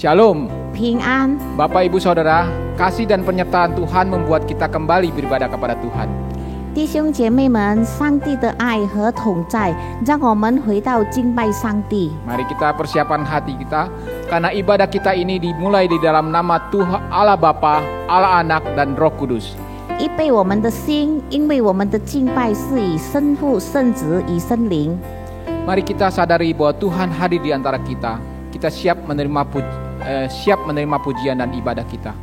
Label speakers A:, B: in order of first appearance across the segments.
A: Shalom.
B: 平安。
A: Bapak Ibu Saudara, kasih dan penyertaan Tuhan membuat kita kembali beribadah kepada Tuhan.
B: 弟兄姐妹们，上帝的爱和同在，让我们回到敬拜上帝。
A: Mari kita persiapan hati kita, karena ibadah kita ini dimulai di dalam nama Tuhan Allah Bapa, Allah Anak, dan Roh Kudus.
B: 预备我们的心，因为我们的敬拜是以圣父、圣子、以圣灵。
A: Mari kita sadari bahwa Tuhan hadir di antara kita. Kita siap menerima pujian dan ibadah kita.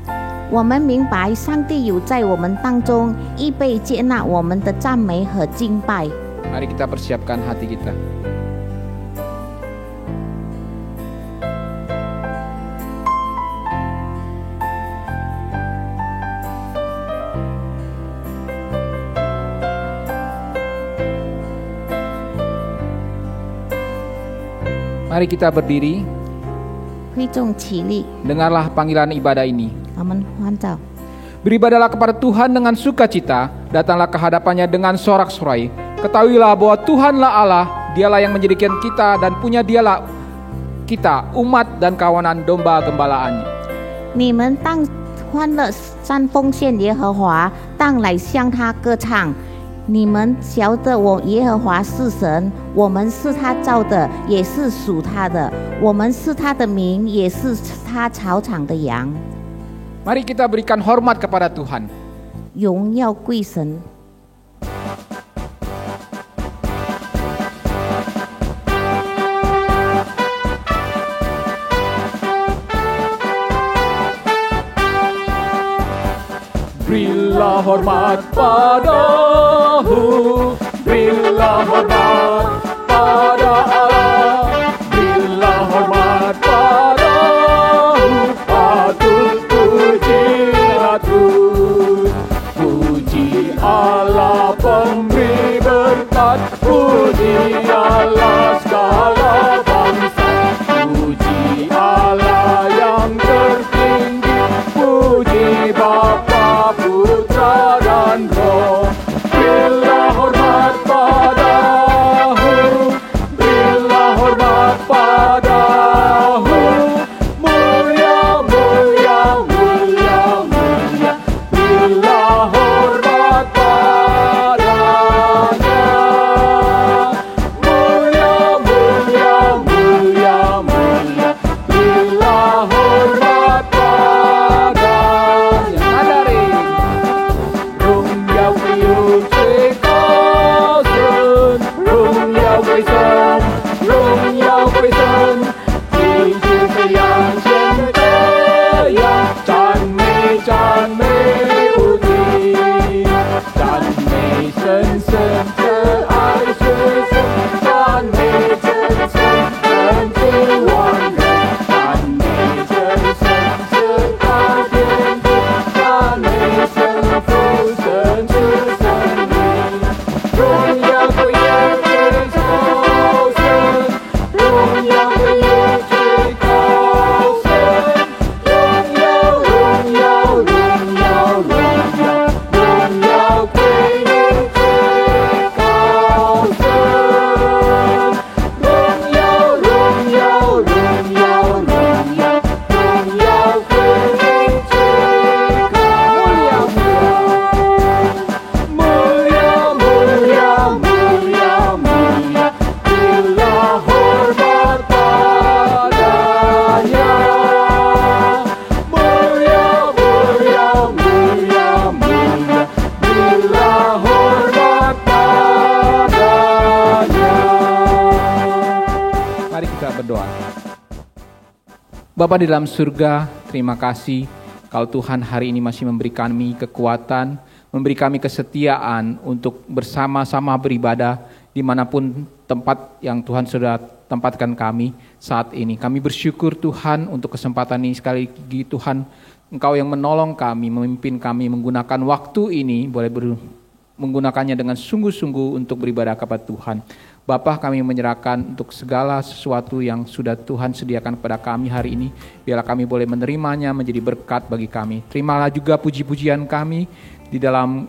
B: 我们明白上帝有在我们当中，预备接纳我们的赞美和敬拜。
A: Mari kita persiapkan hati kita. Mari kita berdiri.
B: 会众起立，
A: Dengarlah panggilan ibadah ini.
B: 我们欢照。
A: Beribadahlah kepada Tuhan dengan sukacita, datanglah ke hadapannya dengan sorak-sorai. Ketahuilah bahwa Tuhanlah Allah, Dialah yang menjadikan kita dan punya Dialah kita, umat dan kawanan domba gembalaannya.
B: 你们当欢乐山奉献耶和华，当来向他歌唱。你们晓得我耶和华是神，我们是他造的，也是属他的。我们是他的民，也是他草场的羊。
A: Mari kita berikan hormat kepada Tuhan.
B: 荣耀归神。
A: Berilah hormat padahu, berilah hormat pada Allah, berilah hormat padahu, patut puji patut. Puji Allah pemberi berkat, puji Allah segala bangsa, puji Allah yang tertinggi, puji Bapa, Putra dan Roh. Berilah hormat padahu, berilah hormat padahu. Mulia, mulia, mulia, mulia. Berilah hormat padanya. Mulia, mulia, mulia, mulia. Berilah hormat padanya. Sadari. Rung Yao Qiu Cui Cao Sun, Rung Yao Gui Sun, Rung Yao Gui Sun, Ji Ji Fei Yang Qian De Yang, 赞美赞美无敌，赞美神圣的爱是神，赞美真神神之万人，赞美真神是大天地，赞美神父神之神灵，荣耀归耶最高神，荣耀归耶最高神，荣耀荣耀荣耀荣耀荣耀归你最高神，荣耀荣耀荣耀荣耀荣耀归你最高神。Mulia, mulia, mulia, mulia, berilah hormat padanya. Mulia, mulia, mulia, mulia, berilah hormat padanya. Mari kita berdoa. Bapa di dalam surga, terima kasih kalau Tuhan hari ini masih memberi kami kekuatan, memberi kami kesetiaan untuk bersama-sama beribadah dimanapun tempat yang Tuhan sudah tempatkan kami saat ini. Kami bersyukur Tuhan untuk kesempatan ini, sekali lagi Tuhan Engkau yang menolong kami, memimpin kami menggunakan waktu ini, menggunakannya dengan sungguh-sungguh untuk beribadah kepada Tuhan. Bapa, kami menyerahkan untuk segala sesuatu yang sudah Tuhan sediakan kepada kami hari ini. Biarlah kami boleh menerimanya menjadi berkat bagi kami. Terimalah juga puji-pujian kami di dalam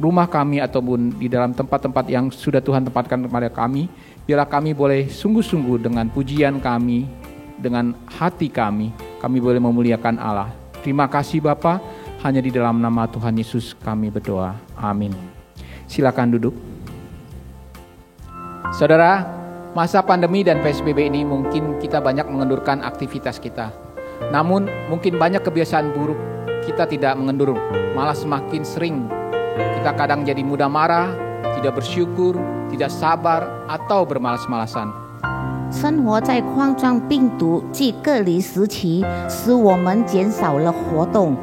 A: rumah kami ataupun di dalam tempat-tempat yang sudah Tuhan tempatkan kepada kami. Biarlah kami boleh sungguh-sungguh dengan pujian kami dengan hati kami boleh memuliakan Allah. Terima kasih Bapa, hanya di dalam nama Tuhan Yesus kami berdoa. Amin. Silakan duduk. Saudara, masa pandemi dan PSBB ini mungkin kita banyak mengendurkan aktivitas kita. Namun mungkin banyak kebiasaan buruk kita tidak mengendur, malah semakin sering kita kadang jadi mudah marah, tidak bersyukur, tidak sabar, atau bermalas-malasan.
B: 生活在冠状病毒及隔离时期，使我们减少了活动，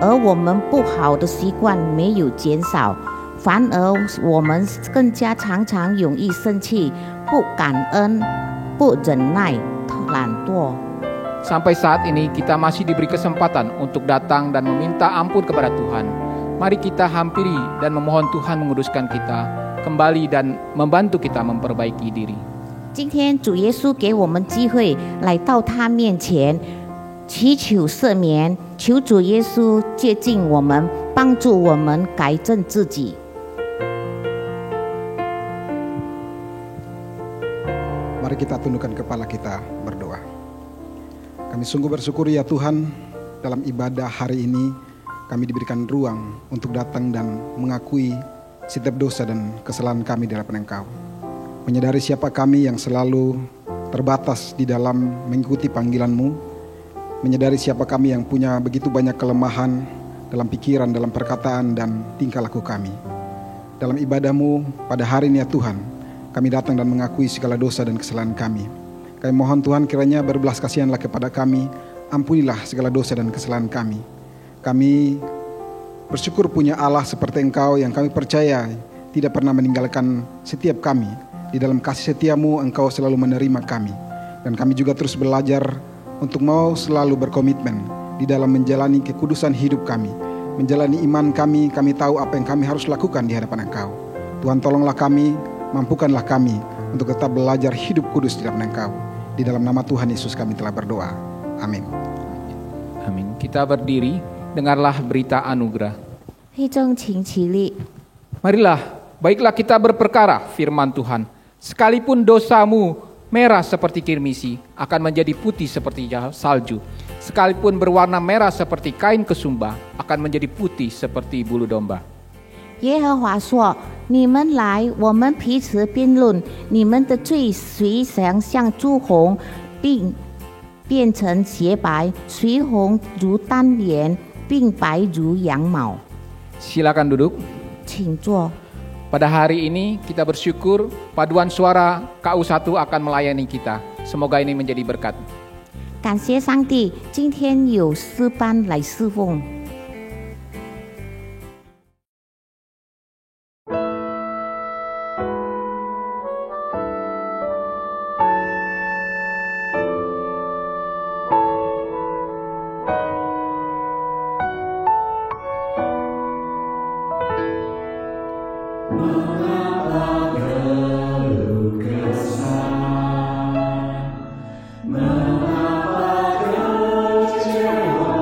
B: 而我们不好的习惯没有减少，反而我们更加常常容易生气、不感恩、不忍耐、懒惰。
A: Sampai saat ini kita masih diberi kesempatan untuk datang dan meminta ampun kepada Tuhan. Mari kita hampiri dan memohon Tuhan menguduskan kita kembali dan membantu kita memperbaiki diri.
B: 今天主耶稣给我们机会来到他面前，祈求赦免，求主耶稣接近我们，帮助我们改正自己。
C: Mari kita tundukkan kepala kita berdoa. Kami sungguh bersyukur ya Tuhan, dalam ibadah hari ini kami diberikan ruang untuk datang dan mengakui setiap dosa dan kesalahan kami di hadapan Engkau. Menyadari siapa kami yang selalu terbatas di dalam mengikuti panggilan-Mu. Menyadari siapa kami yang punya begitu banyak kelemahan dalam pikiran, dalam perkataan, dan tingkah laku kami. Dalam ibadah-Mu pada hari ini ya Tuhan, kami datang dan mengakui segala dosa dan kesalahan kami. Kami mohon Tuhan kiranya berbelas kasihanlah kepada kami, ampunilah segala dosa dan kesalahan kami. Kami bersyukur punya Allah seperti Engkau yang kami percaya tidak pernah meninggalkan setiap kami. Di dalam kasih setia-Mu Engkau selalu menerima kami. Dan kami juga terus belajar untuk mau selalu berkomitmen di dalam menjalani kekudusan hidup kami. Menjalani iman kami, kami tahu apa yang kami harus lakukan di hadapan Engkau. Tuhan tolonglah kami, mampukanlah kami untuk tetap belajar hidup kudus di dalam Engkau. Di dalam nama Tuhan Yesus kami telah berdoa. Amin.
A: Amin. Kita berdiri, dengarlah berita anugerah.
B: 一正请起立，
A: Marilah, baiklah kita berperkara firman Tuhan. Sekalipun dosamu merah seperti kirmisi, akan menjadi putih seperti salju. Sekalipun berwarna merah seperti kain kesumba, akan menjadi putih seperti bulu domba.
B: 耶和华说：“你们来，我们彼此辩论。你们的罪谁想像朱红，并变成洁白；谁红如丹颜，并白如羊毛。”
A: Silakan duduk.
B: 请坐。
A: Pada hari ini kita bersyukur paduan suara KU1 akan melayani kita. Semoga ini menjadi berkat.
B: 感谢上帝，今天有诗班来侍奉。
D: Mengapa kecewa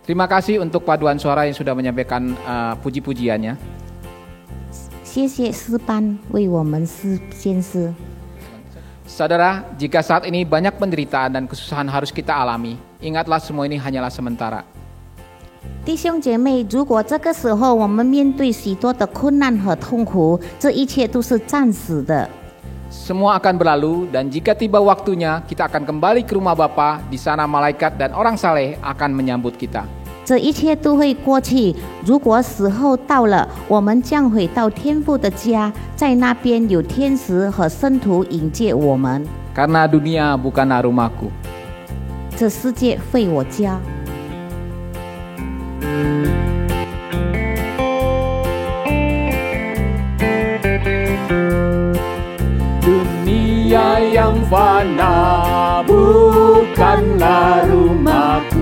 A: Terima kasih untuk paduan suara yang sudah menyampaikan puji-pujiannya.
B: 谢谢诗班为我们献诗。
A: Saudara, jika saat ini banyak penderitaan dan kesusahan harus kita alami, ingatlah semua ini hanyalah sementara.
B: 弟兄姐妹，如果这个时候我们面对许多的困难和痛苦，这一切都是暂时的。
A: Semua akan berlalu dan jika tiba waktunya, kita akan kembali ke rumah Bapa. Di sana malaikat dan orang saleh akan menyambut kita.
B: 这一切都会过去。如果时候到了，我们将回到天父的家，在那边有天使和圣徒迎接我们。
A: Karena dunia bukanlah rumahku.
B: 这世界非我家。
A: Dunia yang fana bukanlah rumahku.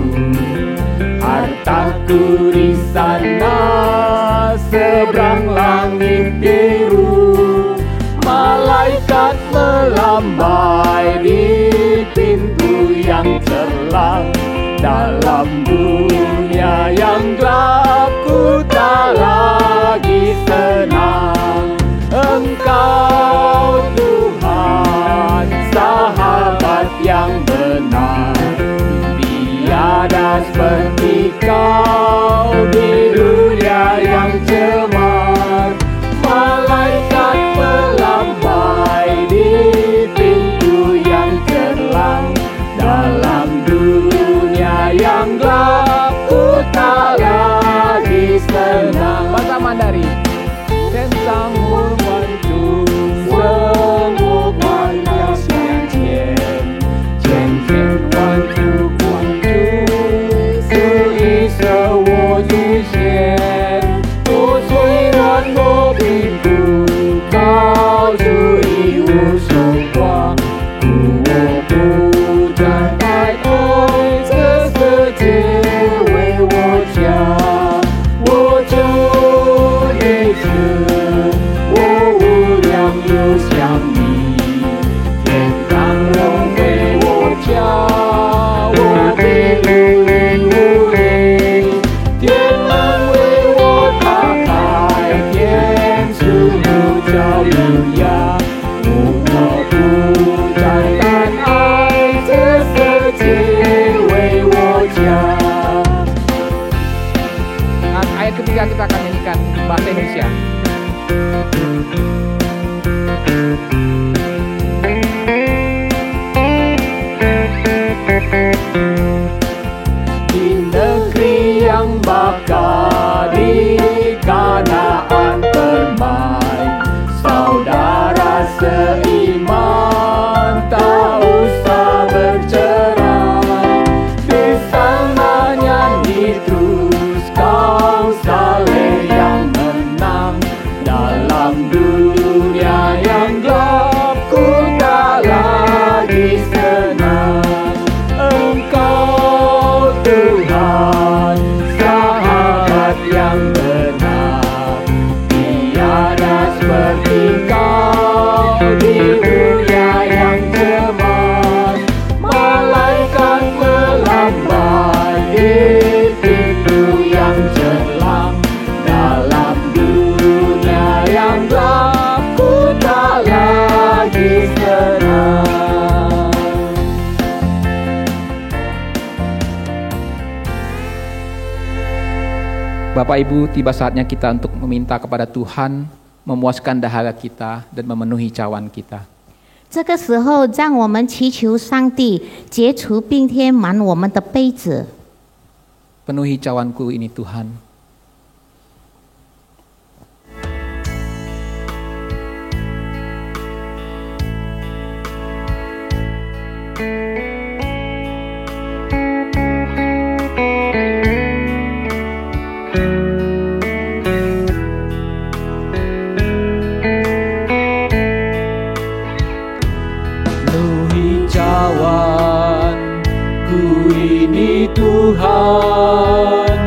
A: Hartaku di sana seberang langit biru. Malaikat melambai di pintu yang terlang. Dalam dunia yang gelap ku tak lagi senang. Engkau Tuhan, sahabat yang benar. Tiada seperti kau di dunia yang cemar. Malaikat melambai di pintu yang terlang. Dalam dunia yang gelap ku tak lagi senang. Bahasa Mandarin. Tentang membantu semua yang sekian, jangan bantu bantu, suri semua jusian, usiran mobilku, kau suri usukwa, ku jantai oi seseje wei wajia, wajia ni是。 有想你，天堂龙为我家，我的路里无里，天门为我打开，天使呼叫优雅，我不再单爱这世界为我家。Nah, ayat ketiga kita akan nyanyikan bahasa Indonesia. Di negeri yang bakar di Kanaan permai, saudara seiman tak usah bercerai. Di sana nyanyi terus kau saleh yang menang. Dalam dunia yang gelap ku tak lagi senang. Engkau Tuhan, sahabat yang benar. Tiada seperti kau di dunia yang cemar. Malaikat melambai di pintu yang celang. Dalam dunia yang gelap ku tak lagi senang. Bapak Ibu, tiba saatnya kita untuk meminta kepada Tuhan memuaskan dahaga kita dan memenuhi cawan kita.
B: 这个时候，让我们祈求上帝解除并填满我们的杯子。
A: Penuhi cawanku ini Tuhan. Penuhi cawanku ini Tuhan,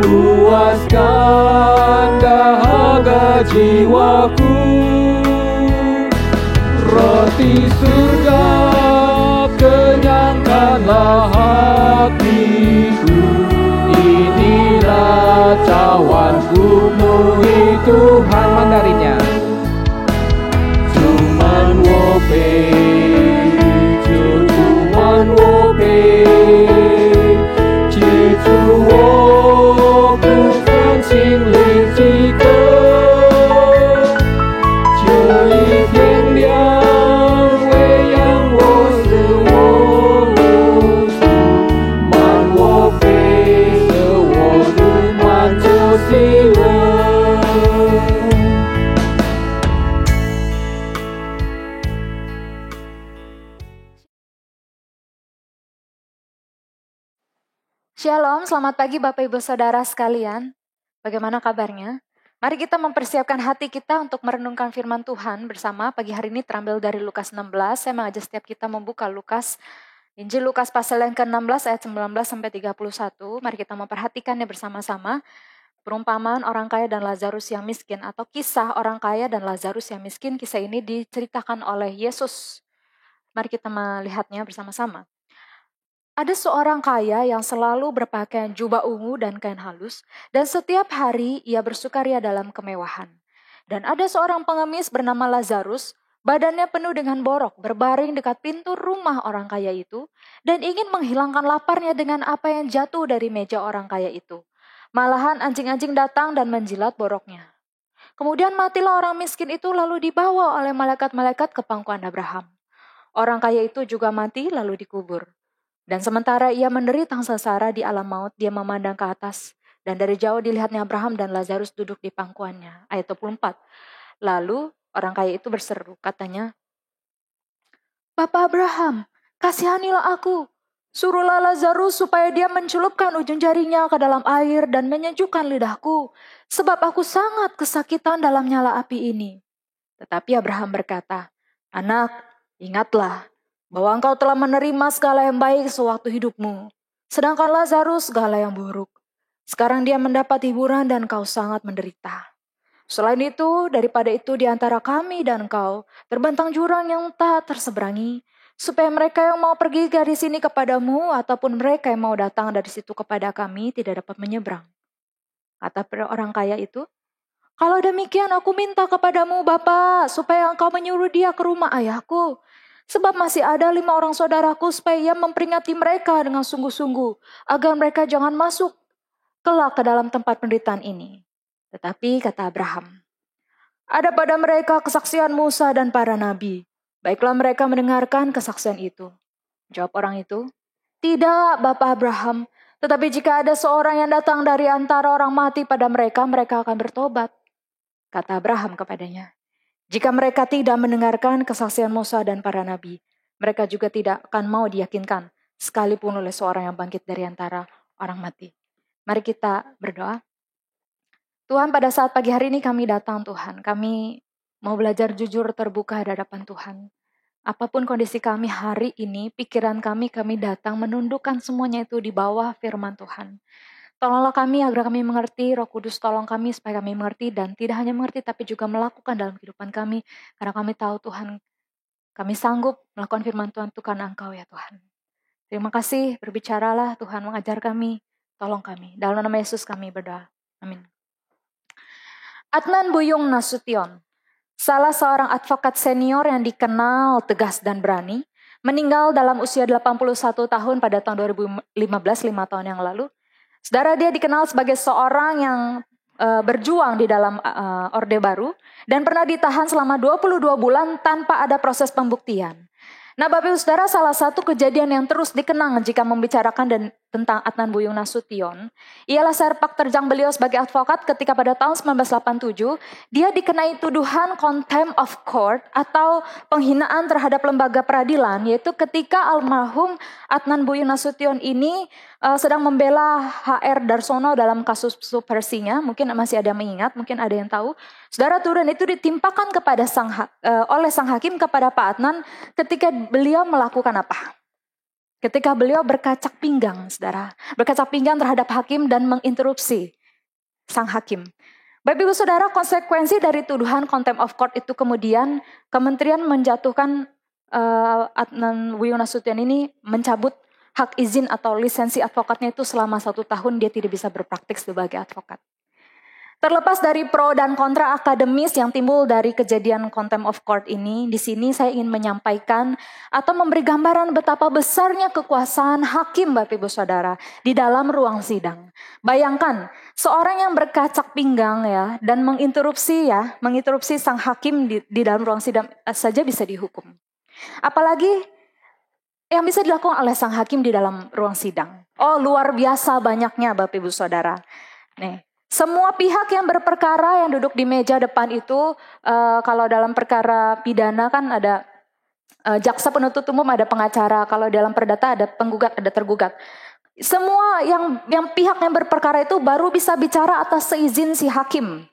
A: puaskan dahaga jiwaku. Roti surga kenyangkanlah hatiku, Tuhan Mandarinnya. Cuman wo bei, cuman wo bei, jiu wo bu fan qing li ji ge,这一天亮，未央我是我路途，慢我飞着我路慢就行了。
D: Shalom, selamat pagi Bapak Ibu Saudara sekalian. Bagaimana kabarnya? Mari kita mempersiapkan hati kita untuk merenungkan firman Tuhan bersama. Pagi hari ini terambil dari Lukas 16. Saya mengajak setiap kita membuka Injil Lukas pasal yang ke-16 ayat 19 sampai 31. Mari kita memperhatikannya bersama-sama. Perumpamaan orang kaya dan Lazarus yang miskin, atau kisah orang kaya dan Lazarus yang miskin. Kisah ini diceritakan oleh Yesus. Mari kita melihatnya bersama-sama. Ada seorang kaya yang selalu berpakaian jubah ungu dan kain halus, dan setiap hari ia bersukaria dalam kemewahan. Dan ada seorang pengemis bernama Lazarus, badannya penuh dengan borok, berbaring dekat pintu rumah orang kaya itu, dan ingin menghilangkan laparnya dengan apa yang jatuh dari meja orang kaya itu. Malahan anjing-anjing datang dan menjilat boroknya. Kemudian matilah orang miskin itu, lalu dibawa oleh malaikat-malaikat ke pangkuan Abraham. Orang kaya itu juga mati lalu dikubur. Dan sementara ia menderita sengsara di alam maut, dia memandang ke atas. Dan dari jauh dilihatnya Abraham dan Lazarus duduk di pangkuannya. Ayat 24. Lalu orang kaya itu berseru, katanya, Bapak Abraham, kasihanilah aku. Suruhlah Lazarus supaya dia mencelupkan ujung jarinya ke dalam air dan menyejukkan lidahku. Sebab aku sangat kesakitan dalam nyala api ini. Tetapi Abraham berkata, Anak, ingatlah bahwa engkau telah menerima segala yang baik sewaktu hidupmu, sedangkan Lazarus segala yang buruk. Sekarang dia mendapat hiburan dan engkau sangat menderita. Selain itu, daripada itu di antara kami dan engkau terbentang jurang yang tak terseberangi, supaya mereka yang mau pergi dari sini kepadamu ataupun mereka yang mau datang dari situ kepada kami tidak dapat menyeberang. Kata orang kaya itu, kalau demikian aku minta kepadamu Bapa, supaya engkau menyuruh dia ke rumah ayahku. Sebab masih ada 5 orang saudaraku supaya ia memperingati mereka dengan sungguh-sungguh, agar mereka jangan masuk kelak ke dalam tempat penderitaan ini. Tetapi kata Abraham, ada pada mereka kesaksian Musa dan para nabi. Baiklah mereka mendengarkan kesaksian itu. Jawab orang itu, tidak Bapak Abraham, tetapi jika ada seorang yang datang dari antara orang mati pada mereka, mereka akan bertobat. Kata Abraham kepadanya, jika mereka tidak mendengarkan kesaksian Musa dan para nabi, mereka juga tidak akan mau diyakinkan, sekalipun oleh seorang yang bangkit dari antara orang mati. Mari kita berdoa. Tuhan, pada saat pagi hari ini kami datang Tuhan, kami mau belajar jujur terbuka di hadapan Tuhan. Apapun kondisi kami hari ini, pikiran kami datang menundukkan semuanya itu di bawah firman Tuhan. Tolonglah kami agar kami mengerti, Roh Kudus tolong kami supaya kami mengerti dan tidak hanya mengerti tapi juga melakukan dalam kehidupan kami. Karena kami tahu Tuhan, kami sanggup melakukan firman Tuhan itu karena Engkau ya Tuhan. Terima kasih, berbicaralah Tuhan, mengajar kami, tolong kami. Dalam nama Yesus kami berdoa. Amin. Adnan Buyung Nasution, salah seorang advokat senior yang dikenal tegas dan berani, meninggal dalam usia 81 tahun pada tahun 2015, 5 tahun yang lalu. Saudara, dia dikenal sebagai seorang yang berjuang di dalam Orde Baru dan pernah ditahan selama 22 bulan tanpa ada proses pembuktian. Nah Bapak Ibu Saudara, salah satu kejadian yang terus dikenang jika membicarakan tentang Adnan Buyung Nasution ialah sepak terjang beliau sebagai advokat ketika pada tahun 1987 dia dikenai tuduhan contempt of court atau penghinaan terhadap lembaga peradilan, yaitu ketika almarhum Adnan Buyung Nasution ini sedang membela HR Darsono dalam kasus subversinya. Mungkin masih ada yang mengingat, mungkin ada yang tahu. Saudara, tuduhan itu ditimpakan kepada oleh sang hakim kepada Pak Adnan ketika beliau melakukan apa? Ketika beliau berkacak pinggang, saudara. Berkacak pinggang terhadap hakim dan menginterupsi sang hakim. Bapak Ibu Saudara, konsekuensi dari tuduhan contempt of court itu kemudian kementerian menjatuhkan Adnan Buyung Nasution ini mencabut hak izin atau lisensi advokatnya itu selama 1 tahun dia tidak bisa berpraktik sebagai advokat. Terlepas dari pro dan kontra akademis yang timbul dari kejadian contempt of court ini, di sini saya ingin menyampaikan atau memberi gambaran betapa besarnya kekuasaan hakim Bapak Ibu Saudara di dalam ruang sidang. Bayangkan, seorang yang berkacak pinggang ya dan menginterupsi sang hakim di dalam ruang sidang saja bisa dihukum. Apalagi yang bisa dilakukan oleh sang hakim di dalam ruang sidang. Oh, luar biasa banyaknya Bapak Ibu Saudara. Nih, semua pihak yang berperkara yang duduk di meja depan itu, kalau dalam perkara pidana kan ada jaksa penuntut umum, ada pengacara. Kalau dalam perdata ada penggugat, ada tergugat. Semua yang pihak yang berperkara itu baru bisa bicara atas seizin si hakim.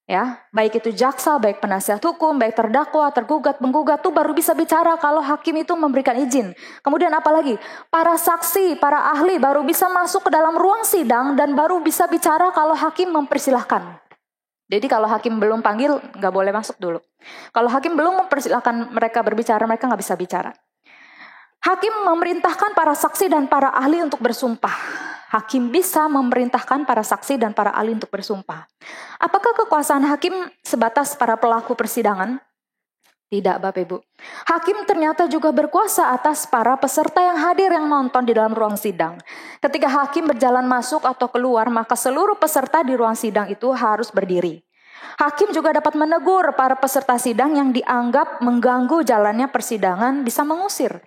D: Ya, baik itu jaksa, baik penasihat hukum, baik terdakwa, tergugat, penggugat tuh baru bisa bicara kalau hakim itu memberikan izin. Kemudian apalagi para saksi, para ahli baru bisa masuk ke dalam ruang sidang dan baru bisa bicara kalau hakim mempersilahkan. Jadi kalau hakim belum panggil nggak boleh masuk dulu. Kalau hakim belum mempersilahkan mereka berbicara, mereka nggak bisa bicara. Hakim memerintahkan para saksi dan para ahli untuk bersumpah. Hakim bisa memerintahkan para saksi dan para ahli untuk bersumpah. Apakah kekuasaan hakim sebatas para pelaku persidangan? Tidak, Bapak Ibu. Hakim ternyata juga berkuasa atas para peserta yang hadir yang nonton di dalam ruang sidang. Ketika hakim berjalan masuk atau keluar, maka seluruh peserta di ruang sidang itu harus berdiri. Hakim juga dapat menegur para peserta sidang yang dianggap mengganggu jalannya persidangan, bisa mengusir.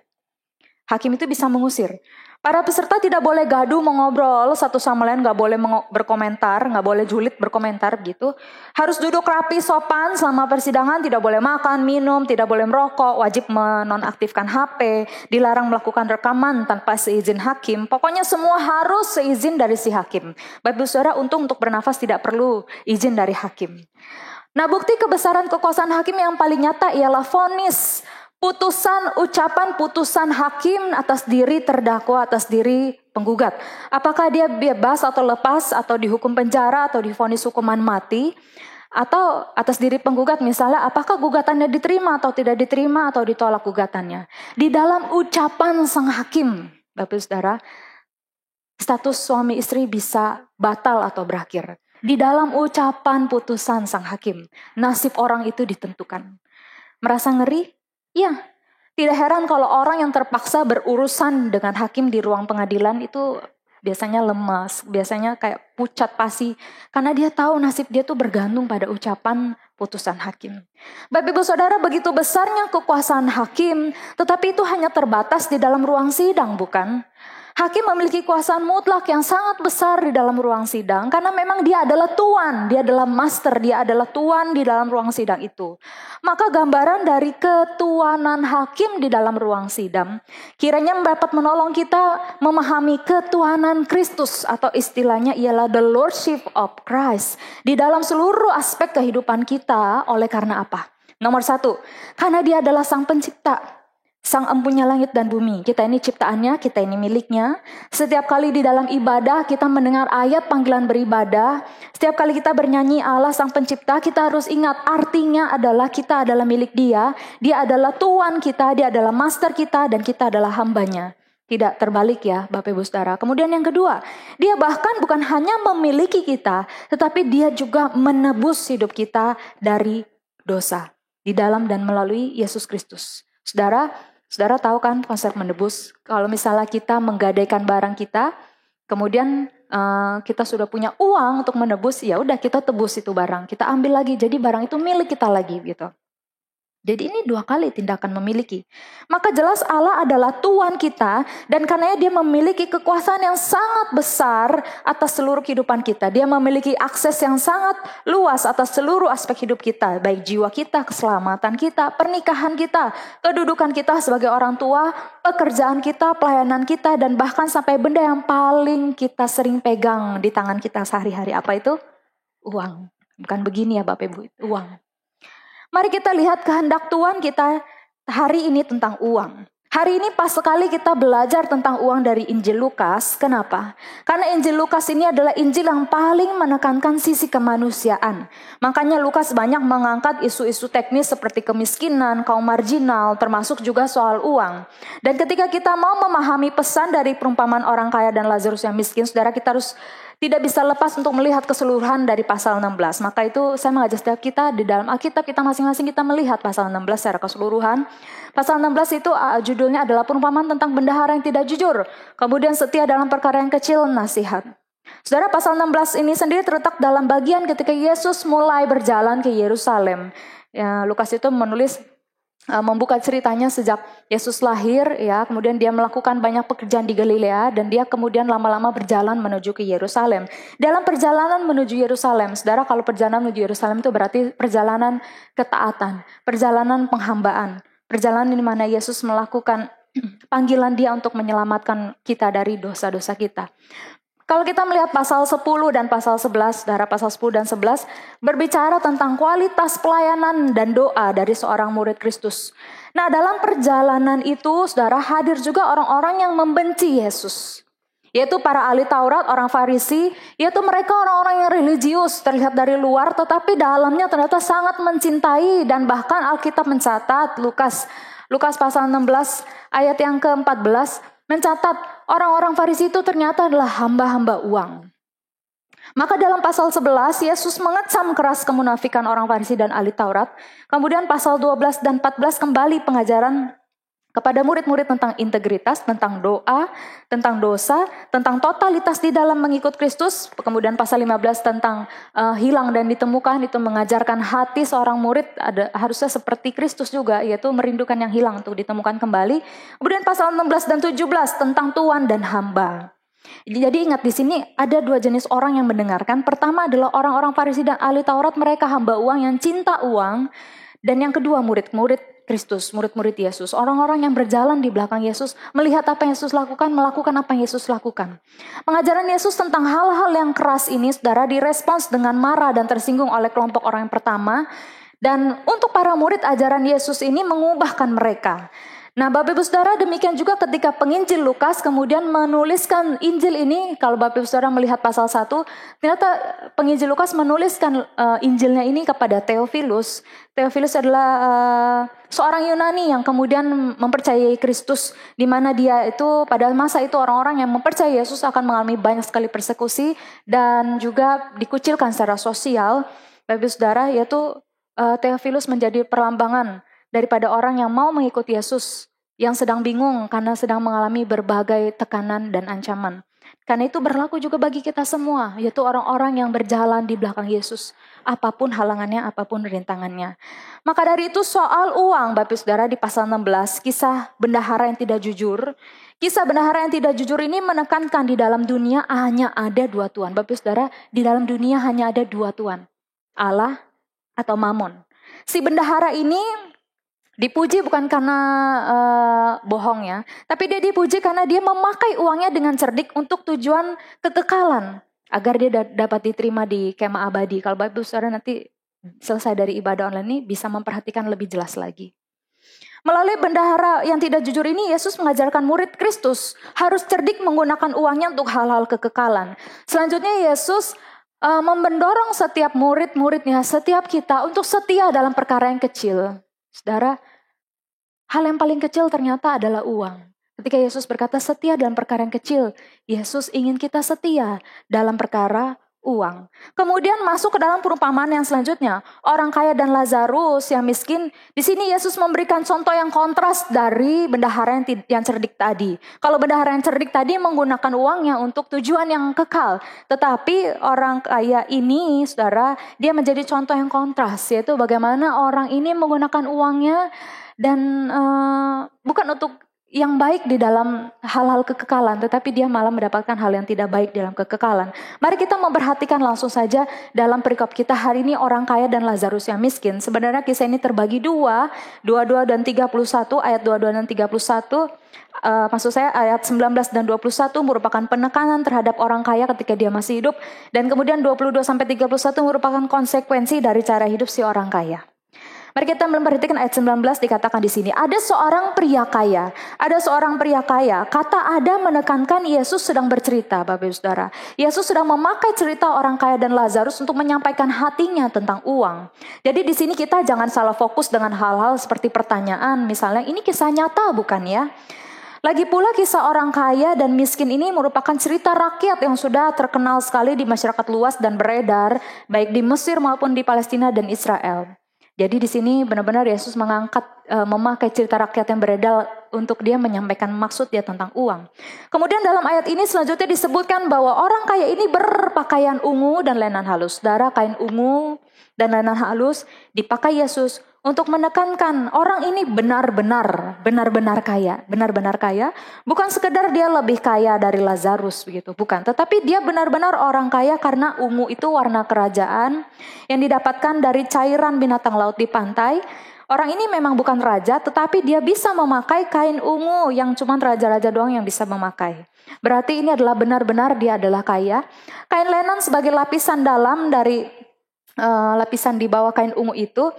D: Hakim itu bisa mengusir. Para peserta tidak boleh gaduh mengobrol satu sama lain, nggak boleh berkomentar, nggak boleh julid berkomentar gitu. Harus duduk rapi sopan selama persidangan, tidak boleh makan, minum, tidak boleh merokok, wajib menonaktifkan HP, dilarang melakukan rekaman tanpa seizin hakim. Pokoknya semua harus seizin dari si hakim. Bapak Ibu Saudara, untuk bernafas tidak perlu izin dari hakim. Nah, bukti kebesaran kekuasaan hakim yang paling nyata ialah vonis. Ucapan putusan hakim atas diri terdakwa, atas diri penggugat. Apakah dia bebas atau lepas atau dihukum penjara atau divonis hukuman mati. Atau atas diri penggugat misalnya apakah gugatannya diterima atau tidak diterima atau ditolak gugatannya. Di dalam ucapan sang hakim, Bapak Saudara, status suami istri bisa batal atau berakhir. Di dalam ucapan putusan sang hakim, nasib orang itu ditentukan. Merasa ngeri? Ya, tidak heran kalau orang yang terpaksa berurusan dengan hakim di ruang pengadilan itu biasanya lemas, biasanya kayak pucat pasi. Karena dia tahu nasib dia tuh bergantung pada ucapan putusan hakim. Bapak Ibu Saudara, begitu besarnya kekuasaan hakim, tetapi itu hanya terbatas di dalam ruang sidang, bukan? Hakim memiliki kekuasaan mutlak yang sangat besar di dalam ruang sidang karena memang dia adalah tuan, dia adalah master, dia adalah tuan di dalam ruang sidang itu. Maka gambaran dari ketuanan hakim di dalam ruang sidang kiranya dapat menolong kita memahami ketuanan Kristus atau istilahnya ialah the lordship of Christ di dalam seluruh aspek kehidupan kita. Oleh karena apa? Nomor 1, karena dia adalah sang pencipta. Sang empunya langit dan bumi. Kita ini ciptaannya, kita ini miliknya. Setiap kali di dalam ibadah kita mendengar ayat panggilan beribadah. Setiap kali kita bernyanyi Allah sang pencipta, kita harus ingat artinya adalah kita adalah milik dia. Dia adalah tuan kita, dia adalah master kita dan kita adalah hambanya. Tidak terbalik ya Bapak Ibu Saudara. Kemudian yang kedua, dia bahkan bukan hanya memiliki kita, tetapi dia juga menebus hidup kita dari dosa. Di dalam dan melalui Yesus Kristus. Saudara tahu kan konsep menebus? Kalau misalnya kita menggadaikan barang kita, kemudian kita sudah punya uang untuk menebus, ya udah kita tebus itu barang, kita ambil lagi, jadi barang itu milik kita lagi gitu. Jadi ini 2 kali tindakan memiliki. Maka jelas Allah adalah Tuhan kita dan karenanya dia memiliki kekuasaan yang sangat besar atas seluruh kehidupan kita. Dia memiliki akses yang sangat luas atas seluruh aspek hidup kita. Baik jiwa kita, keselamatan kita, pernikahan kita, kedudukan kita sebagai orang tua, pekerjaan kita, pelayanan kita, dan bahkan sampai benda yang paling kita sering pegang di tangan kita sehari-hari. Apa itu? Uang. Bukan begini ya Bapak Ibu, uang. Mari kita lihat kehendak Tuhan kita hari ini tentang uang. Hari ini pas sekali kita belajar tentang uang dari Injil Lukas. Kenapa? Karena Injil Lukas ini adalah Injil yang paling menekankan sisi kemanusiaan. Makanya Lukas banyak mengangkat isu-isu teknis seperti kemiskinan, kaum marginal, termasuk juga soal uang. Dan ketika kita mau memahami pesan dari perumpamaan orang kaya dan Lazarus yang miskin, saudara, kita harus tidak bisa lepas untuk melihat keseluruhan dari pasal 16. Maka itu saya mengajak setiap kita di dalam Alkitab kita masing-masing kita melihat pasal 16 secara keseluruhan. Pasal 16 itu judulnya adalah perumpamaan tentang bendahara yang tidak jujur. Kemudian setia dalam perkara yang kecil, nasihat. Saudara, pasal 16 ini sendiri terletak dalam bagian ketika Yesus mulai berjalan ke Yerusalem. Ya, Lukas itu menulis membuka ceritanya sejak Yesus lahir, ya, kemudian dia melakukan banyak pekerjaan di Galilea dan dia kemudian lama-lama berjalan menuju ke Yerusalem. Dalam perjalanan menuju Yerusalem, saudara, kalau perjalanan menuju Yerusalem itu berarti perjalanan ketaatan, perjalanan penghambaan, perjalanan di mana Yesus melakukan panggilan dia untuk menyelamatkan kita dari dosa-dosa kita. Kalau kita melihat pasal 10 dan pasal 11, saudara, pasal 10 dan 11 berbicara tentang kualitas pelayanan dan doa dari seorang murid Kristus. Nah, dalam perjalanan itu, saudara, hadir juga orang-orang yang membenci Yesus. Yaitu para ahli Taurat, orang Farisi, yaitu mereka orang-orang yang religius, terlihat dari luar, tetapi dalamnya ternyata sangat mencintai, dan bahkan Alkitab mencatat, Lukas pasal 16 ayat yang ke-14, mencatat orang-orang Farisi itu ternyata adalah hamba-hamba uang. Maka dalam pasal 11, Yesus mengecam keras kemunafikan orang Farisi dan ahli Taurat. Kemudian pasal 12 dan 14 kembali pengajaran kepada murid-murid tentang integritas, tentang doa, tentang dosa, tentang totalitas di dalam mengikut Kristus. Kemudian pasal 15 tentang hilang dan ditemukan, itu mengajarkan hati seorang murid harusnya seperti Kristus juga, yaitu merindukan yang hilang untuk ditemukan kembali. Kemudian pasal 16 dan 17 tentang tuan dan hamba. Jadi ingat, di sini ada dua jenis orang yang mendengarkan. Pertama adalah orang-orang Farisi dan ahli Taurat, mereka hamba uang yang cinta uang. Dan yang kedua murid-murid Kristus, murid-murid Yesus, orang-orang yang berjalan di belakang Yesus, melihat apa yang Yesus lakukan, melakukan apa yang Yesus lakukan. Pengajaran Yesus tentang hal-hal yang keras ini, saudara, direspons dengan marah dan tersinggung oleh kelompok orang yang pertama. Dan untuk para murid, ajaran Yesus ini mengubahkan mereka. Nah, Bapak Ibu Saudara, demikian juga ketika penginjil Lukas kemudian menuliskan Injil ini. Kalau Bapak Ibu Saudara melihat pasal 1, ternyata penginjil Lukas menuliskan Injilnya ini kepada Theophilus. Theophilus adalah seorang Yunani yang kemudian mempercayai Kristus, di mana dia itu pada masa itu orang-orang yang mempercayai Yesus akan mengalami banyak sekali persekusi dan juga dikucilkan secara sosial. Bapak Ibu Saudara, yaitu Theophilus menjadi perlambangan daripada orang yang mau mengikuti Yesus, yang sedang bingung karena sedang mengalami berbagai tekanan dan ancaman. Karena itu berlaku juga bagi kita semua, yaitu orang-orang yang berjalan di belakang Yesus, apapun halangannya, apapun rintangannya. Maka dari itu soal uang, Bapak Saudara, di pasal 16, kisah bendahara yang tidak jujur. Kisah bendahara yang tidak jujur ini menekankan di dalam dunia hanya ada dua Tuhan. Bapak Saudara, di dalam dunia hanya ada dua Tuhan, Allah atau Mammon. Si bendahara ini dipuji bukan karena bohong ya, tapi dia dipuji karena dia memakai uangnya dengan cerdik untuk tujuan kekekalan, agar dia dapat diterima di kemah abadi. Kalau Bapak Ibu Saudara nanti selesai dari ibadah online ini bisa memperhatikan lebih jelas lagi. Melalui bendahara yang tidak jujur ini, Yesus mengajarkan murid Kristus harus cerdik menggunakan uangnya untuk hal-hal kekekalan. Selanjutnya Yesus mendorong setiap murid-muridnya, setiap kita untuk setia dalam perkara yang kecil. Saudara, hal yang paling kecil ternyata adalah uang. Ketika Yesus berkata setia dalam perkara yang kecil, Yesus ingin kita setia dalam perkara uang. Kemudian masuk ke dalam perumpamaan yang selanjutnya, orang kaya dan Lazarus yang miskin. Di sini Yesus memberikan contoh yang kontras dari bendahara yang cerdik tadi. Kalau bendahara yang cerdik tadi menggunakan uangnya untuk tujuan yang kekal, tetapi orang kaya ini, saudara, dia menjadi contoh yang kontras, yaitu bagaimana orang ini menggunakan uangnya dan bukan untuk yang baik di dalam hal-hal kekekalan, tetapi dia malah mendapatkan hal yang tidak baik dalam kekekalan. Mari kita memperhatikan langsung saja dalam perikop kita hari ini, orang kaya dan Lazarus yang miskin. Sebenarnya kisah ini terbagi 22 dan 31, ayat 22 dan 31. Maksud saya ayat 19 dan 21 merupakan penekanan terhadap orang kaya ketika dia masih hidup. Dan kemudian 22 sampai 31 merupakan konsekuensi dari cara hidup si orang kaya. Mari kita memperhatikan ayat 19, dikatakan di sini, ada seorang pria kaya. Kata ada menekankan Yesus sedang bercerita, Bapak Ibu Saudara. Yesus sedang memakai cerita orang kaya dan Lazarus untuk menyampaikan hatinya tentang uang. Jadi di sini kita jangan salah fokus dengan hal-hal seperti pertanyaan, misalnya ini kisah nyata bukan ya? Lagi pula kisah orang kaya dan miskin ini merupakan cerita rakyat yang sudah terkenal sekali di masyarakat luas dan beredar, baik di Mesir maupun di Palestina dan Israel. Jadi di sini benar-benar Yesus memakai cerita rakyat yang beredar untuk dia menyampaikan maksud dia tentang uang. Kemudian dalam ayat ini selanjutnya disebutkan bahwa orang kaya ini berpakaian ungu dan lenan halus. Saudara, kain ungu dan lenan halus dipakai Yesus untuk menekankan orang ini benar-benar kaya. Bukan sekedar dia lebih kaya dari Lazarus begitu, bukan. Tetapi dia benar-benar orang kaya karena ungu itu warna kerajaan yang didapatkan dari cairan binatang laut di pantai. Orang ini memang bukan raja, tetapi dia bisa memakai kain ungu yang cuma raja-raja doang yang bisa memakai. Berarti ini adalah benar-benar dia adalah kaya. Kain lenan sebagai lapisan dalam dari lapisan di bawah kain ungu itu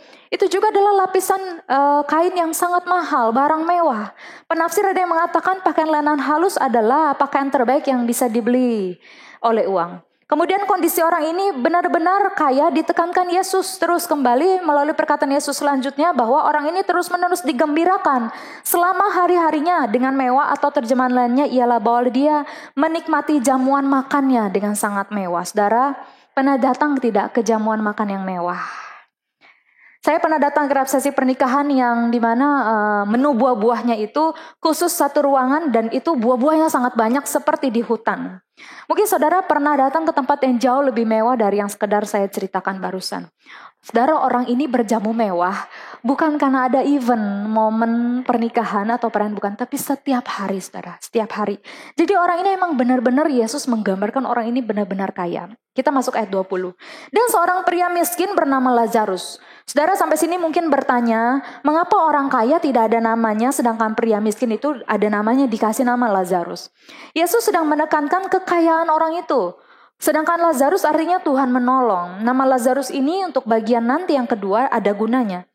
D: juga adalah lapisan kain yang sangat mahal, barang mewah. Penafsir ada yang mengatakan pakaian lenan halus adalah pakaian terbaik yang bisa dibeli oleh uang. Kemudian kondisi orang ini benar-benar kaya ditekankan Yesus terus kembali melalui perkataan Yesus selanjutnya bahwa orang ini terus-menerus digembirakan selama hari-harinya dengan mewah, atau terjemahan lainnya ialah bahwa dia menikmati jamuan makannya dengan sangat mewah. Saudara, pernah datang tidak ke jamuan makan yang mewah? Saya pernah datang ke resepsi pernikahan yang dimana menu buah-buahnya itu khusus satu ruangan dan itu buah-buahnya sangat banyak seperti di hutan. Mungkin saudara pernah datang ke tempat yang jauh lebih mewah dari yang sekedar saya ceritakan barusan. Saudara, orang ini berjamu mewah bukan karena ada event, momen pernikahan atau perayaan, bukan, tapi setiap hari, saudara, setiap hari. Jadi orang ini emang benar-benar Yesus menggambarkan orang ini benar-benar kaya. Kita masuk ayat 20. Dan seorang pria miskin bernama Lazarus. Saudara sampai sini mungkin bertanya, mengapa orang kaya tidak ada namanya sedangkan pria miskin itu ada namanya, dikasih nama Lazarus. Yesus sedang menekankan kekayaan orang itu. Sedangkan Lazarus artinya Tuhan menolong. Nama Lazarus ini untuk bagian nanti yang kedua ada gunanya.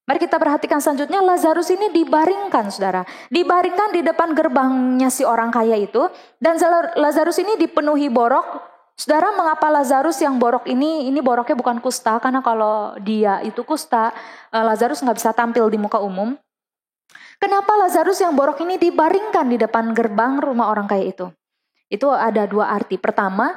D: Mari kita perhatikan selanjutnya, Lazarus ini dibaringkan, saudara. Dibaringkan di depan gerbangnya si orang kaya itu. Dan Lazarus ini dipenuhi borok. Saudara, mengapa Lazarus yang borok ini boroknya bukan kusta? Karena kalau dia itu kusta, Lazarus nggak bisa tampil di muka umum. Kenapa Lazarus yang borok ini dibaringkan di depan gerbang rumah orang kaya itu? Itu ada dua arti. Pertama,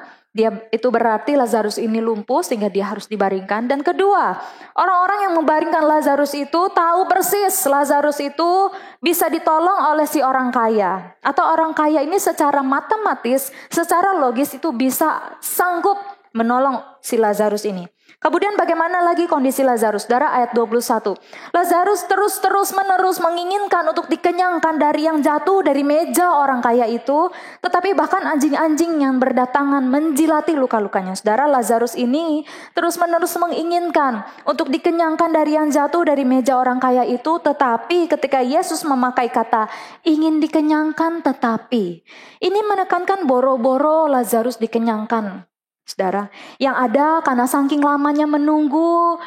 D: itu berarti Lazarus ini lumpuh sehingga dia harus dibaringkan. Dan kedua, orang-orang yang membaringkan Lazarus itu tahu persis Lazarus itu bisa ditolong oleh si orang kaya. Atau orang kaya ini secara matematis, secara logis itu bisa sanggup menolong si Lazarus ini. Kemudian bagaimana lagi kondisi Lazarus? Saudara, ayat 21. Lazarus terus-menerus menginginkan untuk dikenyangkan dari yang jatuh dari meja orang kaya itu. Tetapi bahkan anjing-anjing yang berdatangan menjilati luka-lukanya. Saudara, Lazarus ini terus-menerus menginginkan untuk dikenyangkan dari yang jatuh dari meja orang kaya itu. Tetapi ketika Yesus memakai kata ingin dikenyangkan tetapi, ini menekankan boro-boro Lazarus dikenyangkan. Saudara, yang ada karena saking lamanya menunggu,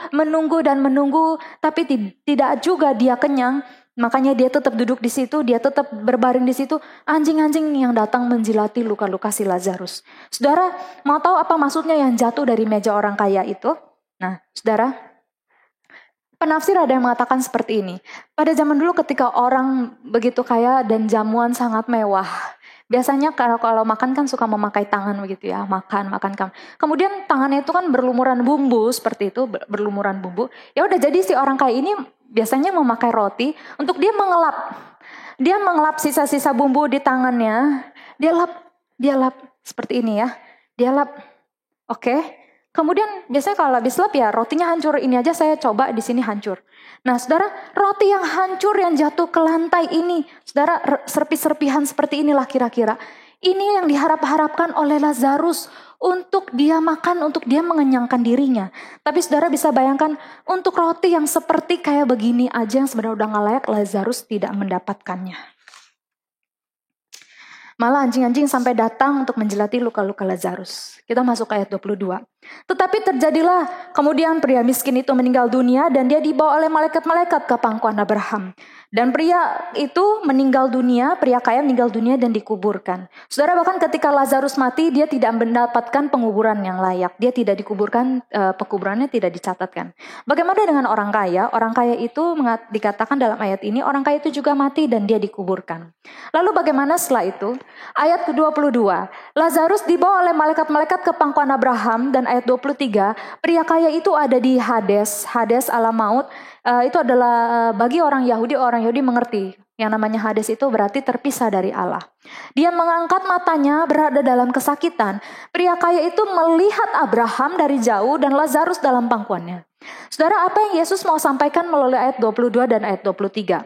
D: tapi tidak juga dia kenyang, makanya dia tetap duduk di situ, dia tetap berbaring di situ, anjing-anjing yang datang menjilati luka-luka si Lazarus. Saudara, mau tahu apa maksudnya yang jatuh dari meja orang kaya itu? Nah, saudara, penafsir ada yang mengatakan seperti ini. Pada zaman dulu ketika orang begitu kaya dan jamuan sangat mewah, biasanya kalau makan kan suka memakai tangan begitu ya, makan. Kemudian tangannya itu kan berlumuran bumbu seperti itu, berlumuran bumbu. Ya udah, jadi si orang kaya ini biasanya memakai roti untuk dia mengelap. Dia mengelap sisa-sisa bumbu di tangannya. Dia lap seperti ini ya. Dia lap. Oke. Kemudian biasanya kalau habis lap ya rotinya hancur. Ini aja saya coba di sini hancur. Nah, saudara, roti yang hancur yang jatuh ke lantai ini, saudara, serpi-serpihan seperti inilah kira-kira. Ini yang diharap-harapkan oleh Lazarus untuk dia makan, untuk dia mengenyangkan dirinya. Tapi saudara bisa bayangkan, untuk roti yang seperti kayak begini aja yang sebenarnya udah gak layak, Lazarus tidak mendapatkannya. Malah anjing-anjing sampai datang untuk menjilati luka-luka Lazarus. Kita masuk ke ayat 22. Tetapi terjadilah kemudian pria miskin itu meninggal dunia dan dia dibawa oleh malaikat-malaikat ke pangkuan Abraham. Dan pria itu meninggal dunia, pria kaya meninggal dunia dan dikuburkan. Saudara, bahkan ketika Lazarus mati, dia tidak mendapatkan penguburan yang layak. Dia tidak dikuburkan, pekuburannya tidak dicatatkan. Bagaimana dengan orang kaya? Orang kaya itu dikatakan dalam ayat ini, orang kaya itu juga mati dan dia dikuburkan. Lalu bagaimana setelah itu? Ayat ke-22, Lazarus dibawa oleh malaikat-malaikat ke pangkuan Abraham, dan ayat 23, pria kaya itu ada di Hades, Hades alam maut. Itu adalah bagi orang Yahudi mengerti. Yang namanya Hades itu berarti terpisah dari Allah. Dia mengangkat matanya berada dalam kesakitan. Pria kaya itu melihat Abraham dari jauh dan Lazarus dalam pangkuannya. Saudara, apa yang Yesus mau sampaikan melalui ayat 22 dan ayat 23?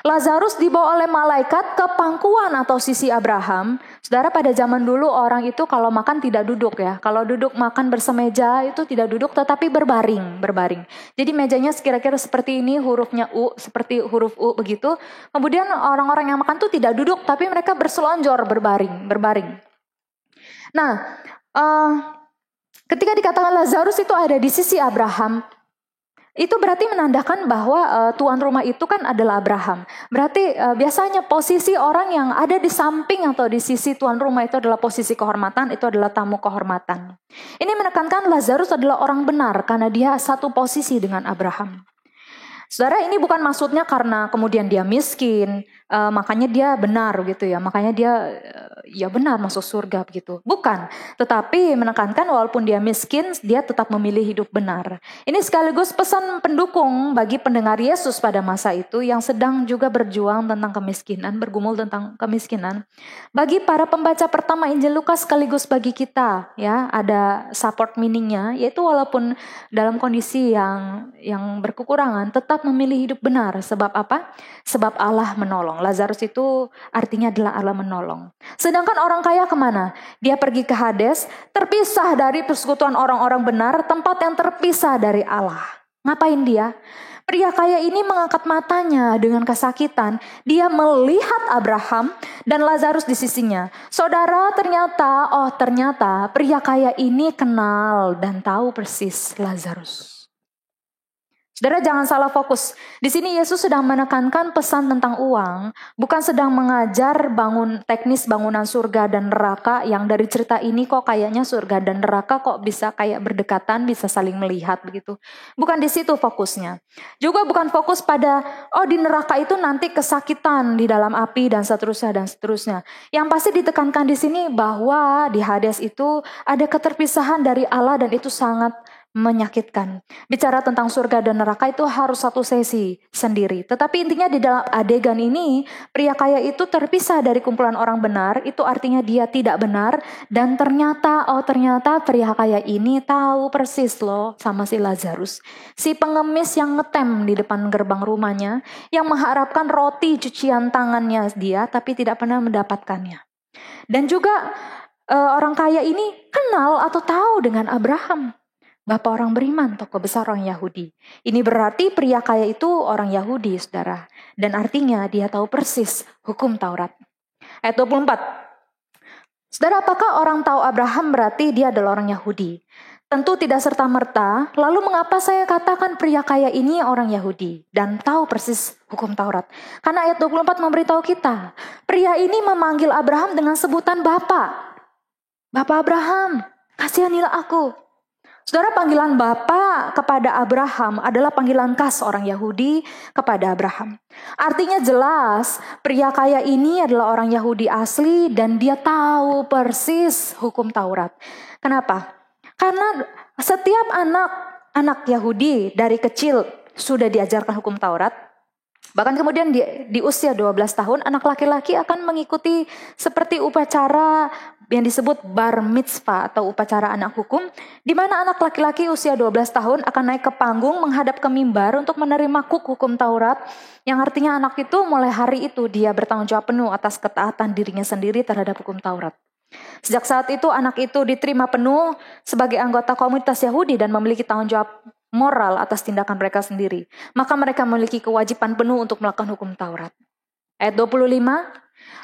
D: Lazarus dibawa oleh malaikat ke pangkuan atau sisi Abraham. Saudara, pada zaman dulu orang itu kalau makan tidak duduk ya. Kalau duduk makan bersemeja itu tidak duduk tetapi berbaring. Jadi mejanya kira-kira seperti ini, hurufnya U, seperti huruf U begitu. Kemudian orang-orang yang makan tuh tidak duduk tapi mereka berselonjor berbaring. Nah, ketika dikatakan Lazarus itu ada di sisi Abraham, itu berarti menandakan bahwa tuan rumah itu kan adalah Abraham. Berarti biasanya posisi orang yang ada di samping atau di sisi tuan rumah itu adalah posisi kehormatan, itu adalah tamu kehormatan. Ini menekankan Lazarus adalah orang benar karena dia satu posisi dengan Abraham. Saudara, ini bukan maksudnya karena kemudian dia miskin, makanya dia benar gitu ya, makanya dia ya benar masuk surga begitu. Bukan, tetapi menekankan walaupun dia miskin, dia tetap memilih hidup benar. Ini sekaligus pesan pendukung bagi pendengar Yesus pada masa itu yang sedang juga berjuang tentang kemiskinan, bergumul tentang kemiskinan. Bagi para pembaca pertama Injil Lukas sekaligus bagi kita, ya ada support meaningnya, yaitu walaupun dalam kondisi yang berkekurangan, tetap memilih hidup benar. Sebab apa? Sebab Allah menolong. Lazarus itu artinya adalah Allah menolong. Sedangkan orang kaya kemana? Dia pergi ke Hades, terpisah dari persekutuan orang-orang benar, tempat yang terpisah dari Allah. Ngapain dia? Pria kaya ini mengangkat matanya dengan kesakitan. Dia melihat Abraham dan Lazarus di sisinya. Saudara, ternyata pria kaya ini kenal dan tahu persis Lazarus. Saudara, jangan salah fokus. Di sini Yesus sedang menekankan pesan tentang uang, bukan sedang mengajar teknis bangunan surga dan neraka yang dari cerita ini kok kayaknya surga dan neraka kok bisa kayak berdekatan, bisa saling melihat begitu. Bukan di situ fokusnya. Juga bukan fokus pada di neraka itu nanti kesakitan di dalam api dan seterusnya. Yang pasti ditekankan di sini bahwa di Hades itu ada keterpisahan dari Allah dan itu sangat menyakitkan. Bicara tentang surga dan neraka itu harus satu sesi sendiri. Tetapi intinya di dalam adegan ini, pria kaya itu terpisah dari kumpulan orang benar, itu artinya dia tidak benar. Dan ternyata pria kaya ini tahu persis loh sama si Lazarus. Si pengemis yang ngetem di depan gerbang rumahnya, yang mengharapkan roti cucian tangannya dia, tapi tidak pernah mendapatkannya. Dan juga orang kaya ini kenal atau tahu dengan Abraham. Bapak orang beriman, tokoh besar orang Yahudi. Ini berarti pria kaya itu orang Yahudi, saudara. Dan artinya dia tahu persis hukum Taurat. Ayat 24. Saudara, apakah orang tahu Abraham berarti dia adalah orang Yahudi? Tentu tidak serta-merta. Lalu mengapa saya katakan pria kaya ini orang Yahudi dan tahu persis hukum Taurat? Karena ayat 24 memberitahu kita, pria ini memanggil Abraham dengan sebutan Bapak. Bapak Abraham, kasihanilah aku. Saudara, panggilan Bapa kepada Abraham adalah panggilan khas orang Yahudi kepada Abraham. Artinya jelas, pria kaya ini adalah orang Yahudi asli dan dia tahu persis hukum Taurat. Kenapa? Karena setiap anak Yahudi dari kecil sudah diajarkan hukum Taurat. Bahkan kemudian di usia 12 tahun anak laki-laki akan mengikuti seperti upacara yang disebut bar mitzvah atau upacara anak hukum, di mana anak laki-laki usia 12 tahun akan naik ke panggung menghadap ke mimbar untuk menerima hukum Taurat, yang artinya anak itu mulai hari itu dia bertanggung jawab penuh atas ketaatan dirinya sendiri terhadap hukum Taurat. Sejak saat itu anak itu diterima penuh sebagai anggota komunitas Yahudi dan memiliki tanggung jawab moral atas tindakan mereka sendiri. Maka mereka memiliki kewajiban penuh untuk melakukan hukum Taurat. Ayat 25,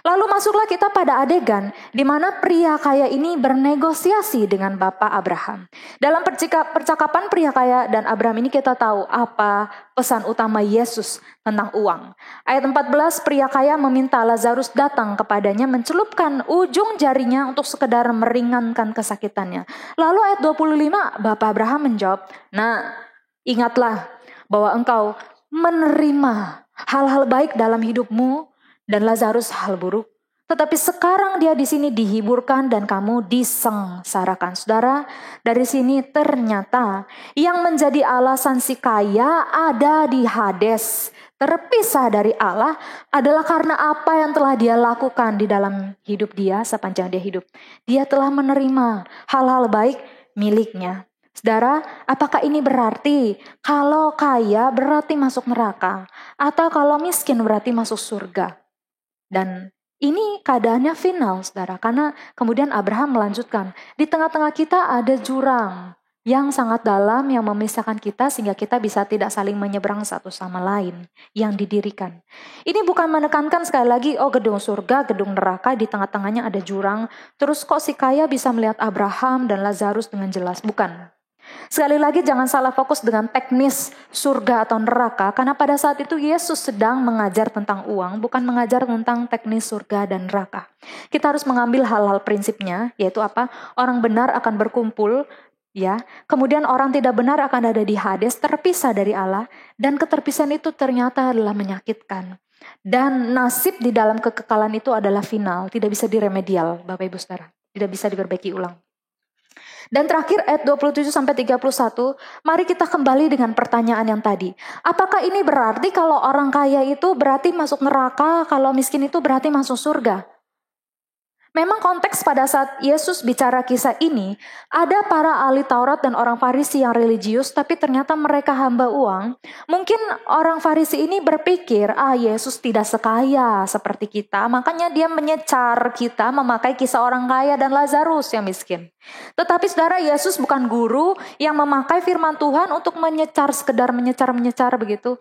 D: Lalu masuklah kita pada adegan di mana pria kaya ini bernegosiasi dengan Bapak Abraham. Dalam percakapan pria kaya dan Abraham ini kita tahu apa pesan utama Yesus tentang uang. Ayat 14, pria kaya meminta Lazarus datang kepadanya mencelupkan ujung jarinya untuk sekedar meringankan kesakitannya. Lalu ayat 25, Bapak Abraham menjawab, "Nah, ingatlah bahwa engkau menerima hal-hal baik dalam hidupmu, dan Lazarus hal buruk. Tetapi sekarang dia di sini dihiburkan dan kamu disengsarakan." Saudara, dari sini ternyata yang menjadi alasan si kaya ada di Hades, terpisah dari Allah, adalah karena apa yang telah dia lakukan di dalam hidup dia sepanjang dia hidup. Dia telah menerima hal-hal baik miliknya. Saudara, apakah ini berarti kalau kaya berarti masuk neraka? Atau kalau miskin berarti masuk surga? Dan ini keadaannya final, saudara. Karena kemudian Abraham melanjutkan. Di tengah-tengah kita ada jurang yang sangat dalam yang memisahkan kita sehingga kita bisa tidak saling menyeberang satu sama lain yang didirikan. Ini bukan menekankan sekali lagi, oh gedung surga, gedung neraka, di tengah-tengahnya ada jurang. Terus kok si kaya bisa melihat Abraham dan Lazarus dengan jelas? Bukan. Sekali lagi jangan salah fokus dengan teknis surga atau neraka, karena pada saat itu Yesus sedang mengajar tentang uang, bukan mengajar tentang teknis surga dan neraka. Kita harus mengambil hal-hal prinsipnya, yaitu apa? Orang benar akan berkumpul, ya. Kemudian orang tidak benar akan ada di Hades, terpisah dari Allah, dan keterpisahan itu ternyata adalah menyakitkan. Dan nasib di dalam kekekalan itu adalah final, tidak bisa diremedial, Bapak Ibu Saudara, tidak bisa diperbaiki ulang. Dan terakhir ayat 27-31, mari kita kembali dengan pertanyaan yang tadi. Apakah ini berarti kalau orang kaya itu berarti masuk neraka, kalau miskin itu berarti masuk surga? Memang konteks pada saat Yesus bicara kisah ini, ada para ahli Taurat dan orang Farisi yang religius, tapi ternyata mereka hamba uang. Mungkin orang Farisi ini berpikir, Yesus tidak sekaya seperti kita, makanya dia menyecar kita memakai kisah orang kaya dan Lazarus yang miskin. Tetapi saudara, Yesus bukan guru yang memakai firman Tuhan untuk menyecar, sekedar menyecar begitu.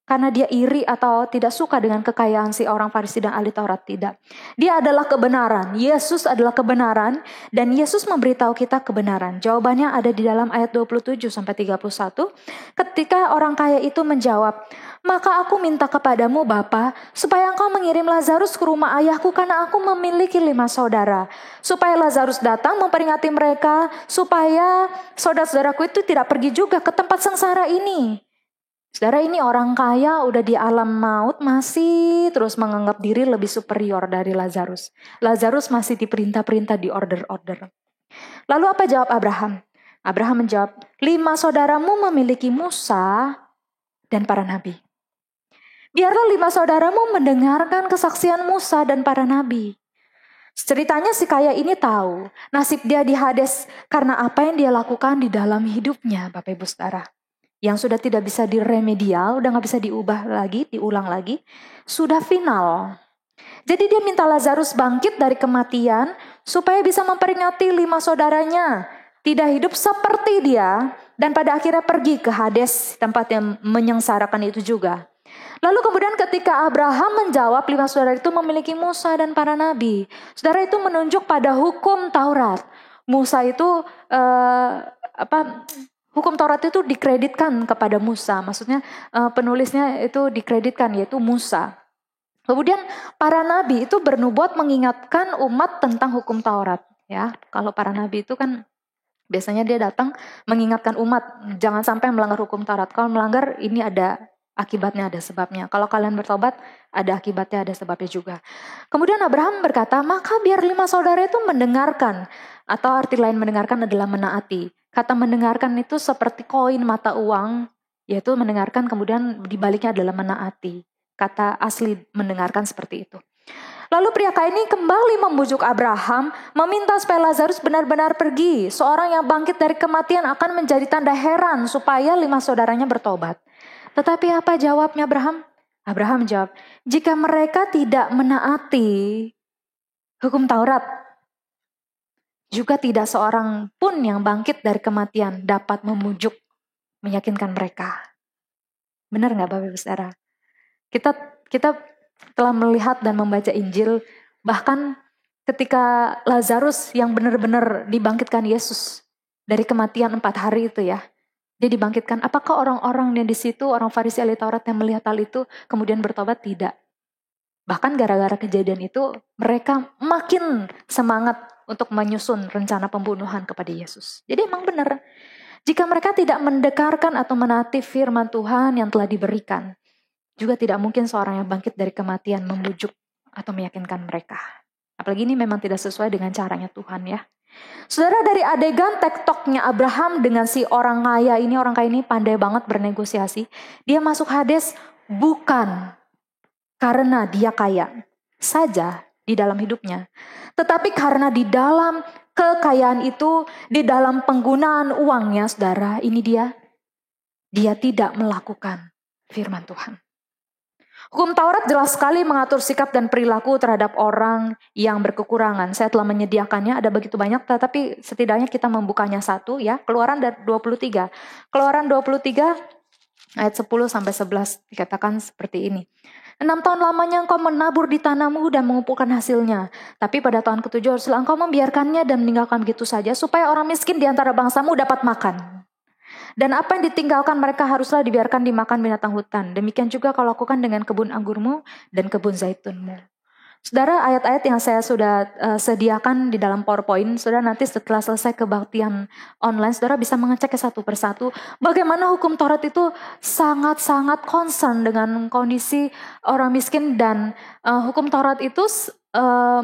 D: Karena dia iri atau tidak suka dengan kekayaan si orang Farisi dan ahli Taurat, tidak. Dia adalah kebenaran. Yesus adalah kebenaran dan Yesus memberitahu kita kebenaran. Jawabannya ada di dalam ayat 27-31. Ketika orang kaya itu menjawab, "Maka aku minta kepadamu Bapa, supaya engkau mengirim Lazarus ke rumah ayahku karena aku memiliki 5 saudara. Supaya Lazarus datang memperingati mereka, supaya saudara-saudaraku itu tidak pergi juga ke tempat sengsara ini." Saudara, ini orang kaya udah di alam maut masih terus menganggap diri lebih superior dari Lazarus. Lazarus masih diperintah-perintah, di order-order. Lalu apa jawab Abraham? Abraham menjawab, 5 saudaramu memiliki Musa dan para nabi. Biarlah 5 saudaramu mendengarkan kesaksian Musa dan para nabi. Ceritanya si kaya ini tahu nasib dia di Hades karena apa yang dia lakukan di dalam hidupnya, Bapak Ibu Saudara. Yang sudah tidak bisa diremedial, udah gak bisa diubah lagi, diulang lagi, sudah final. Jadi dia minta Lazarus bangkit dari kematian supaya bisa memperingati 5 saudaranya tidak hidup seperti dia dan pada akhirnya pergi ke Hades, tempat yang menyengsarakan itu juga. Lalu kemudian ketika Abraham menjawab 5 saudara itu memiliki Musa dan para nabi, saudara, itu menunjuk pada hukum Taurat. Musa itu hukum Taurat itu dikreditkan kepada Musa, maksudnya penulisnya itu dikreditkan, yaitu Musa. Kemudian para nabi itu bernubuat mengingatkan umat tentang hukum Taurat. Ya, kalau para nabi itu kan biasanya dia datang mengingatkan umat, jangan sampai melanggar hukum Taurat. Kalau melanggar ini ada akibatnya, ada sebabnya. Kalau kalian bertobat, ada akibatnya, ada sebabnya juga. Kemudian Abraham berkata, maka biar 5 saudara itu mendengarkan. Atau arti lain mendengarkan adalah menaati. Kata mendengarkan itu seperti koin mata uang, yaitu mendengarkan kemudian dibaliknya adalah menaati. Kata asli mendengarkan seperti itu. Lalu pria kaya ini kembali membujuk Abraham, meminta supaya Lazarus benar-benar pergi. Seorang yang bangkit dari kematian akan menjadi tanda heran supaya 5 saudaranya bertobat. Tetapi apa jawabnya Abraham? Abraham jawab, jika mereka tidak menaati hukum Taurat, juga tidak seorang pun yang bangkit dari kematian dapat memujuk, meyakinkan mereka. Benar nggak Bapak Ibu Saudara? Kita telah melihat dan membaca Injil, bahkan ketika Lazarus yang benar-benar dibangkitkan Yesus dari kematian 4 hari itu ya, dia dibangkitkan. Apakah orang-orang yang di situ, orang Farisi ahli Taurat yang melihat hal itu kemudian bertobat? Tidak. Bahkan gara-gara kejadian itu mereka makin semangat untuk menyusun rencana pembunuhan kepada Yesus. Jadi emang benar, jika mereka tidak mendekarkan atau menaati firman Tuhan yang telah diberikan, juga tidak mungkin seorang yang bangkit dari kematian membujuk atau meyakinkan mereka. Apalagi ini memang tidak sesuai dengan caranya Tuhan ya. Saudara, dari adegan tektoknya Abraham dengan si orang kaya ini pandai banget bernegosiasi. Dia masuk Hades bukan karena dia kaya saja di dalam hidupnya, tetapi karena di dalam kekayaan itu, di dalam penggunaan uangnya, saudara, ini dia tidak melakukan firman Tuhan. Hukum Taurat jelas sekali mengatur sikap dan perilaku terhadap orang yang berkekurangan. Saya telah menyediakannya, ada begitu banyak, tetapi setidaknya kita membukanya satu ya. Keluaran 23. Keluaran 23 ayat 10-11 dikatakan seperti ini. 6 tahun lamanya engkau menabur di tanahmu dan mengumpulkan hasilnya. Tapi pada tahun ke-7 haruslah engkau membiarkannya dan meninggalkan begitu saja, supaya orang miskin di antara bangsamu dapat makan. Dan apa yang ditinggalkan mereka haruslah dibiarkan dimakan binatang hutan. Demikian juga kau lakukan dengan kebun anggurmu dan kebun zaitunmu. Saudara, ayat-ayat yang saya sudah sediakan di dalam PowerPoint, saudara nanti setelah selesai kebaktian online, saudara bisa mengeceknya satu persatu. Bagaimana hukum Taurat itu sangat-sangat concern dengan kondisi orang miskin, dan hukum Taurat itu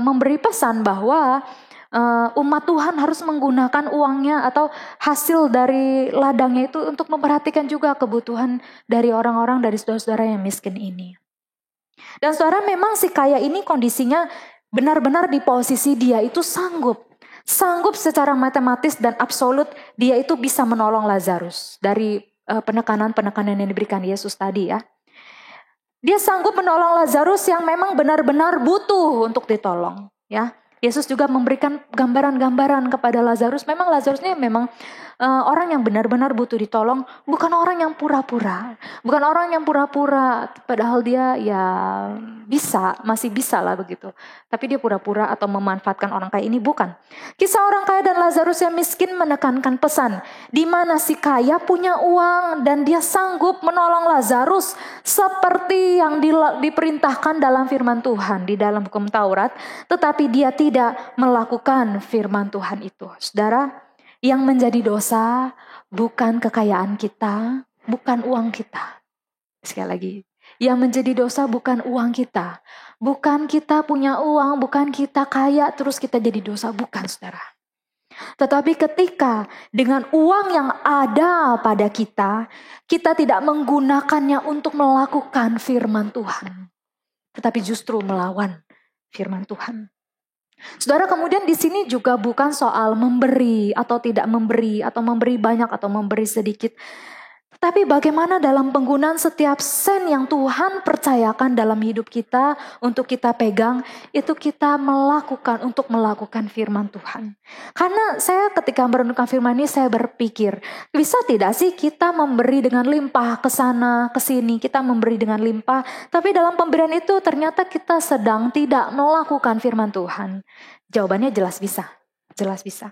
D: memberi pesan bahwa umat Tuhan harus menggunakan uangnya atau hasil dari ladangnya itu untuk memperhatikan juga kebutuhan dari orang-orang, dari saudara-saudara yang miskin ini. Dan saudara, memang si kaya ini kondisinya benar-benar di posisi dia itu sanggup secara matematis dan absolut, dia itu bisa menolong Lazarus dari penekanan-penekanan yang diberikan Yesus tadi ya. Dia sanggup menolong Lazarus yang memang benar-benar butuh untuk ditolong ya. Yesus juga memberikan gambaran-gambaran kepada Lazarus. Memang Lazarus ini memang orang yang benar-benar butuh ditolong, bukan orang yang pura-pura. Bukan orang yang pura-pura, padahal dia ya masih bisa lah begitu. Tapi dia pura-pura atau memanfaatkan orang kaya ini, bukan. Kisah orang kaya dan Lazarus yang miskin menekankan pesan, di mana si kaya punya uang dan dia sanggup menolong Lazarus seperti yang diperintahkan dalam firman Tuhan di dalam hukum Taurat, tetapi dia tidak melakukan firman Tuhan itu. Saudara, yang menjadi dosa bukan kekayaan kita, bukan uang kita. Sekali lagi, yang menjadi dosa bukan uang kita. Bukan kita punya uang, bukan kita kaya terus kita jadi dosa, bukan saudara. Tetapi ketika dengan uang yang ada pada kita, kita tidak menggunakannya untuk melakukan firman Tuhan, tetapi justru melawan firman Tuhan. Saudara, kemudian di sini juga bukan soal memberi atau tidak memberi, atau memberi banyak atau memberi sedikit. Tapi bagaimana dalam penggunaan setiap sen yang Tuhan percayakan dalam hidup kita untuk kita pegang, itu kita untuk melakukan firman Tuhan. Karena saya ketika merenungkan firman ini, saya berpikir, bisa tidak sih kita memberi dengan limpah ke sana, ke sini, kita memberi dengan limpah, tapi dalam pemberian itu ternyata kita sedang tidak melakukan firman Tuhan. Jawabannya jelas bisa, jelas bisa.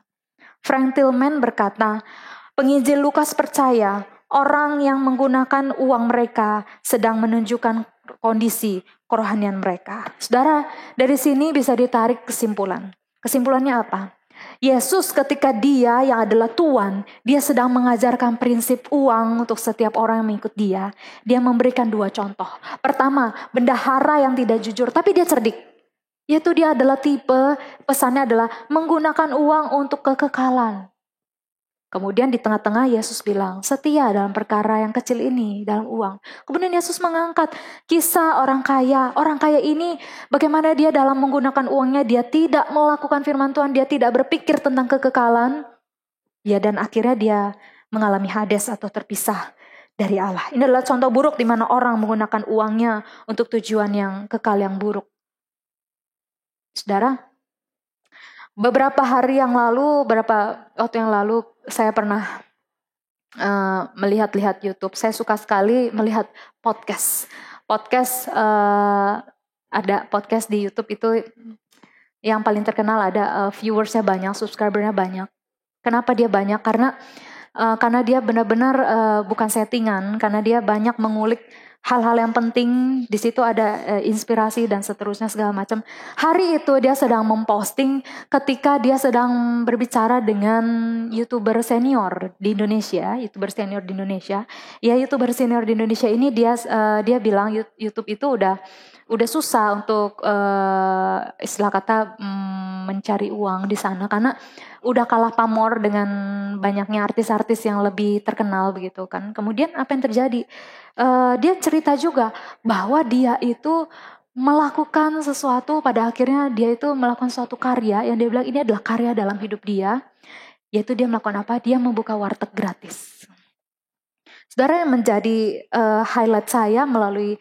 D: Frank Tillman berkata, penginjil Lukas percaya orang yang menggunakan uang mereka sedang menunjukkan kondisi kerohanian mereka. Saudara, dari sini bisa ditarik kesimpulan. Kesimpulannya apa? Yesus ketika dia yang adalah Tuhan, dia sedang mengajarkan prinsip uang untuk setiap orang yang mengikut dia. Dia memberikan 2 contoh. Pertama, bendahara yang tidak jujur, tapi dia cerdik. Yaitu dia adalah pesannya adalah menggunakan uang untuk kekekalan. Kemudian di tengah-tengah Yesus bilang, setia dalam perkara yang kecil ini, dalam uang. Kemudian Yesus mengangkat kisah orang kaya. Orang kaya ini bagaimana dia dalam menggunakan uangnya, dia tidak melakukan firman Tuhan, dia tidak berpikir tentang kekekalan. Ya, dan akhirnya dia mengalami Hades atau terpisah dari Allah. Ini adalah contoh buruk di mana orang menggunakan uangnya untuk tujuan yang kekal, yang buruk. Saudara, beberapa waktu yang lalu saya pernah melihat YouTube. Saya suka sekali melihat podcast ada podcast di YouTube itu yang paling terkenal, ada viewersnya banyak, subscribernya banyak. Kenapa dia banyak? Karena dia benar-benar bukan settingan, karena dia banyak mengulik hal-hal yang penting. Di situ ada inspirasi dan seterusnya segala macam. Hari itu dia sedang memposting ketika dia sedang berbicara dengan YouTuber senior di Indonesia. Ya, YouTuber senior di Indonesia ini dia bilang YouTube itu udah susah untuk istilah kata mencari uang di sana, karena udah kalah pamor dengan banyaknya artis-artis yang lebih terkenal begitu kan. Kemudian apa yang terjadi? Dia cerita juga bahwa dia itu melakukan sesuatu, pada akhirnya dia itu melakukan suatu karya yang dia bilang ini adalah karya dalam hidup dia, yaitu dia melakukan apa? Dia membuka warteg gratis. Saudara, yang menjadi highlight saya melalui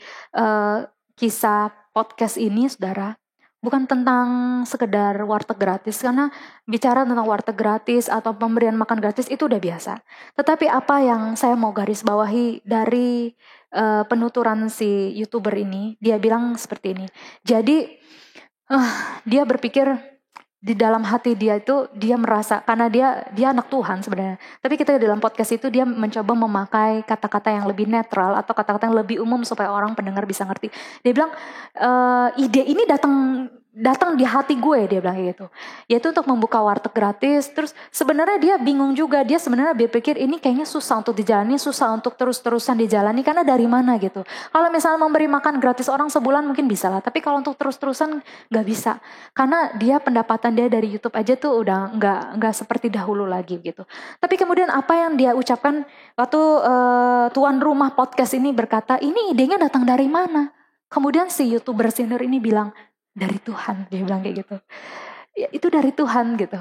D: kisah podcast ini, saudara, bukan tentang sekedar warteg gratis, karena bicara tentang warteg gratis atau pemberian makan gratis itu udah biasa. Tetapi apa yang saya mau garis bawahi dari penuturan si YouTuber ini, dia bilang seperti ini. Jadi dia berpikir di dalam hati dia itu, dia merasa, karena dia anak Tuhan sebenarnya. Tapi kita dalam podcast itu dia mencoba memakai kata-kata yang lebih netral atau kata-kata yang lebih umum supaya orang pendengar bisa ngerti. Dia bilang ide ini datang di hati gue, dia bilang kayak gitu. Yaitu untuk membuka warteg gratis. Terus sebenarnya dia bingung juga, dia sebenarnya berpikir ini kayaknya susah untuk dijalani, susah untuk terus-terusan dijalani, karena dari mana gitu. Kalau misalnya memberi makan gratis orang sebulan mungkin bisa lah, tapi kalau untuk terus-terusan gak bisa. Karena dia pendapatan dia dari YouTube aja tuh udah nggak seperti dahulu lagi gitu. Tapi kemudian apa yang dia ucapkan waktu tuan rumah podcast ini berkata, ini idenya datang dari mana? Kemudian si YouTuber senior ini bilang, dari Tuhan, dia bilang kayak gitu. Ya, itu dari Tuhan gitu.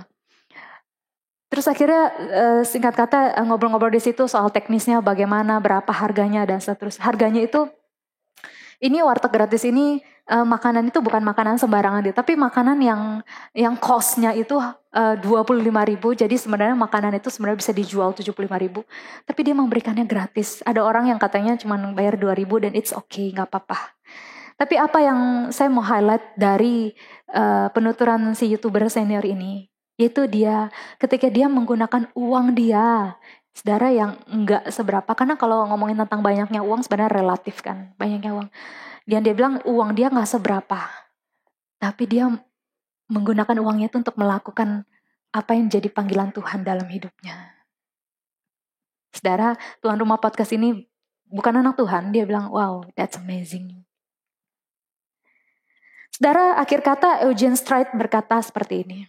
D: Terus akhirnya singkat kata ngobrol-ngobrol di situ soal teknisnya bagaimana, berapa harganya dan seterusnya. Harganya itu, ini warteg gratis ini makanan itu bukan makanan sembarangan dia, tapi makanan yang cost-nya itu 25.000. Jadi sebenarnya makanan itu sebenarnya bisa dijual 75.000. Tapi dia memberikannya gratis. Ada orang yang katanya cuma bayar 2.000 dan it's okay, nggak apa-apa. Tapi apa yang saya mau highlight dari penuturan si YouTuber senior ini, yaitu dia ketika dia menggunakan uang dia, saudara, yang enggak seberapa. Karena kalau ngomongin tentang banyaknya uang sebenarnya relatif kan, banyaknya uang. Dan dia bilang uang dia nggak seberapa, tapi dia menggunakan uangnya itu untuk melakukan apa yang jadi panggilan Tuhan dalam hidupnya. Saudara, tuan rumah podcast ini bukan anak Tuhan, dia bilang wow, that's amazing. Saudara, akhir kata Eugene Strait berkata seperti ini.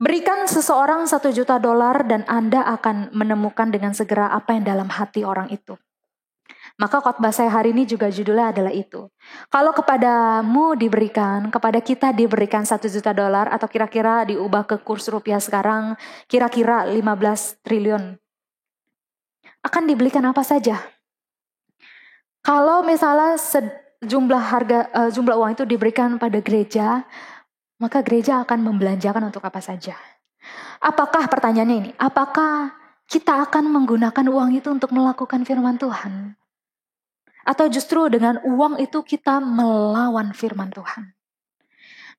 D: Berikan seseorang $1 juta dan Anda akan menemukan dengan segera apa yang dalam hati orang itu. Maka khotbah saya hari ini juga judulnya adalah itu. Kalau kepadamu diberikan, kepada kita diberikan $1 juta atau kira-kira diubah ke kurs rupiah sekarang kira-kira 15 triliun. Akan dibelikan apa saja? Kalau misalnya jumlah uang itu diberikan pada gereja, maka gereja akan membelanjakan untuk apa saja? Apakah pertanyaannya ini? Apakah kita akan menggunakan uang itu untuk melakukan firman Tuhan? Atau justru dengan uang itu kita melawan firman Tuhan?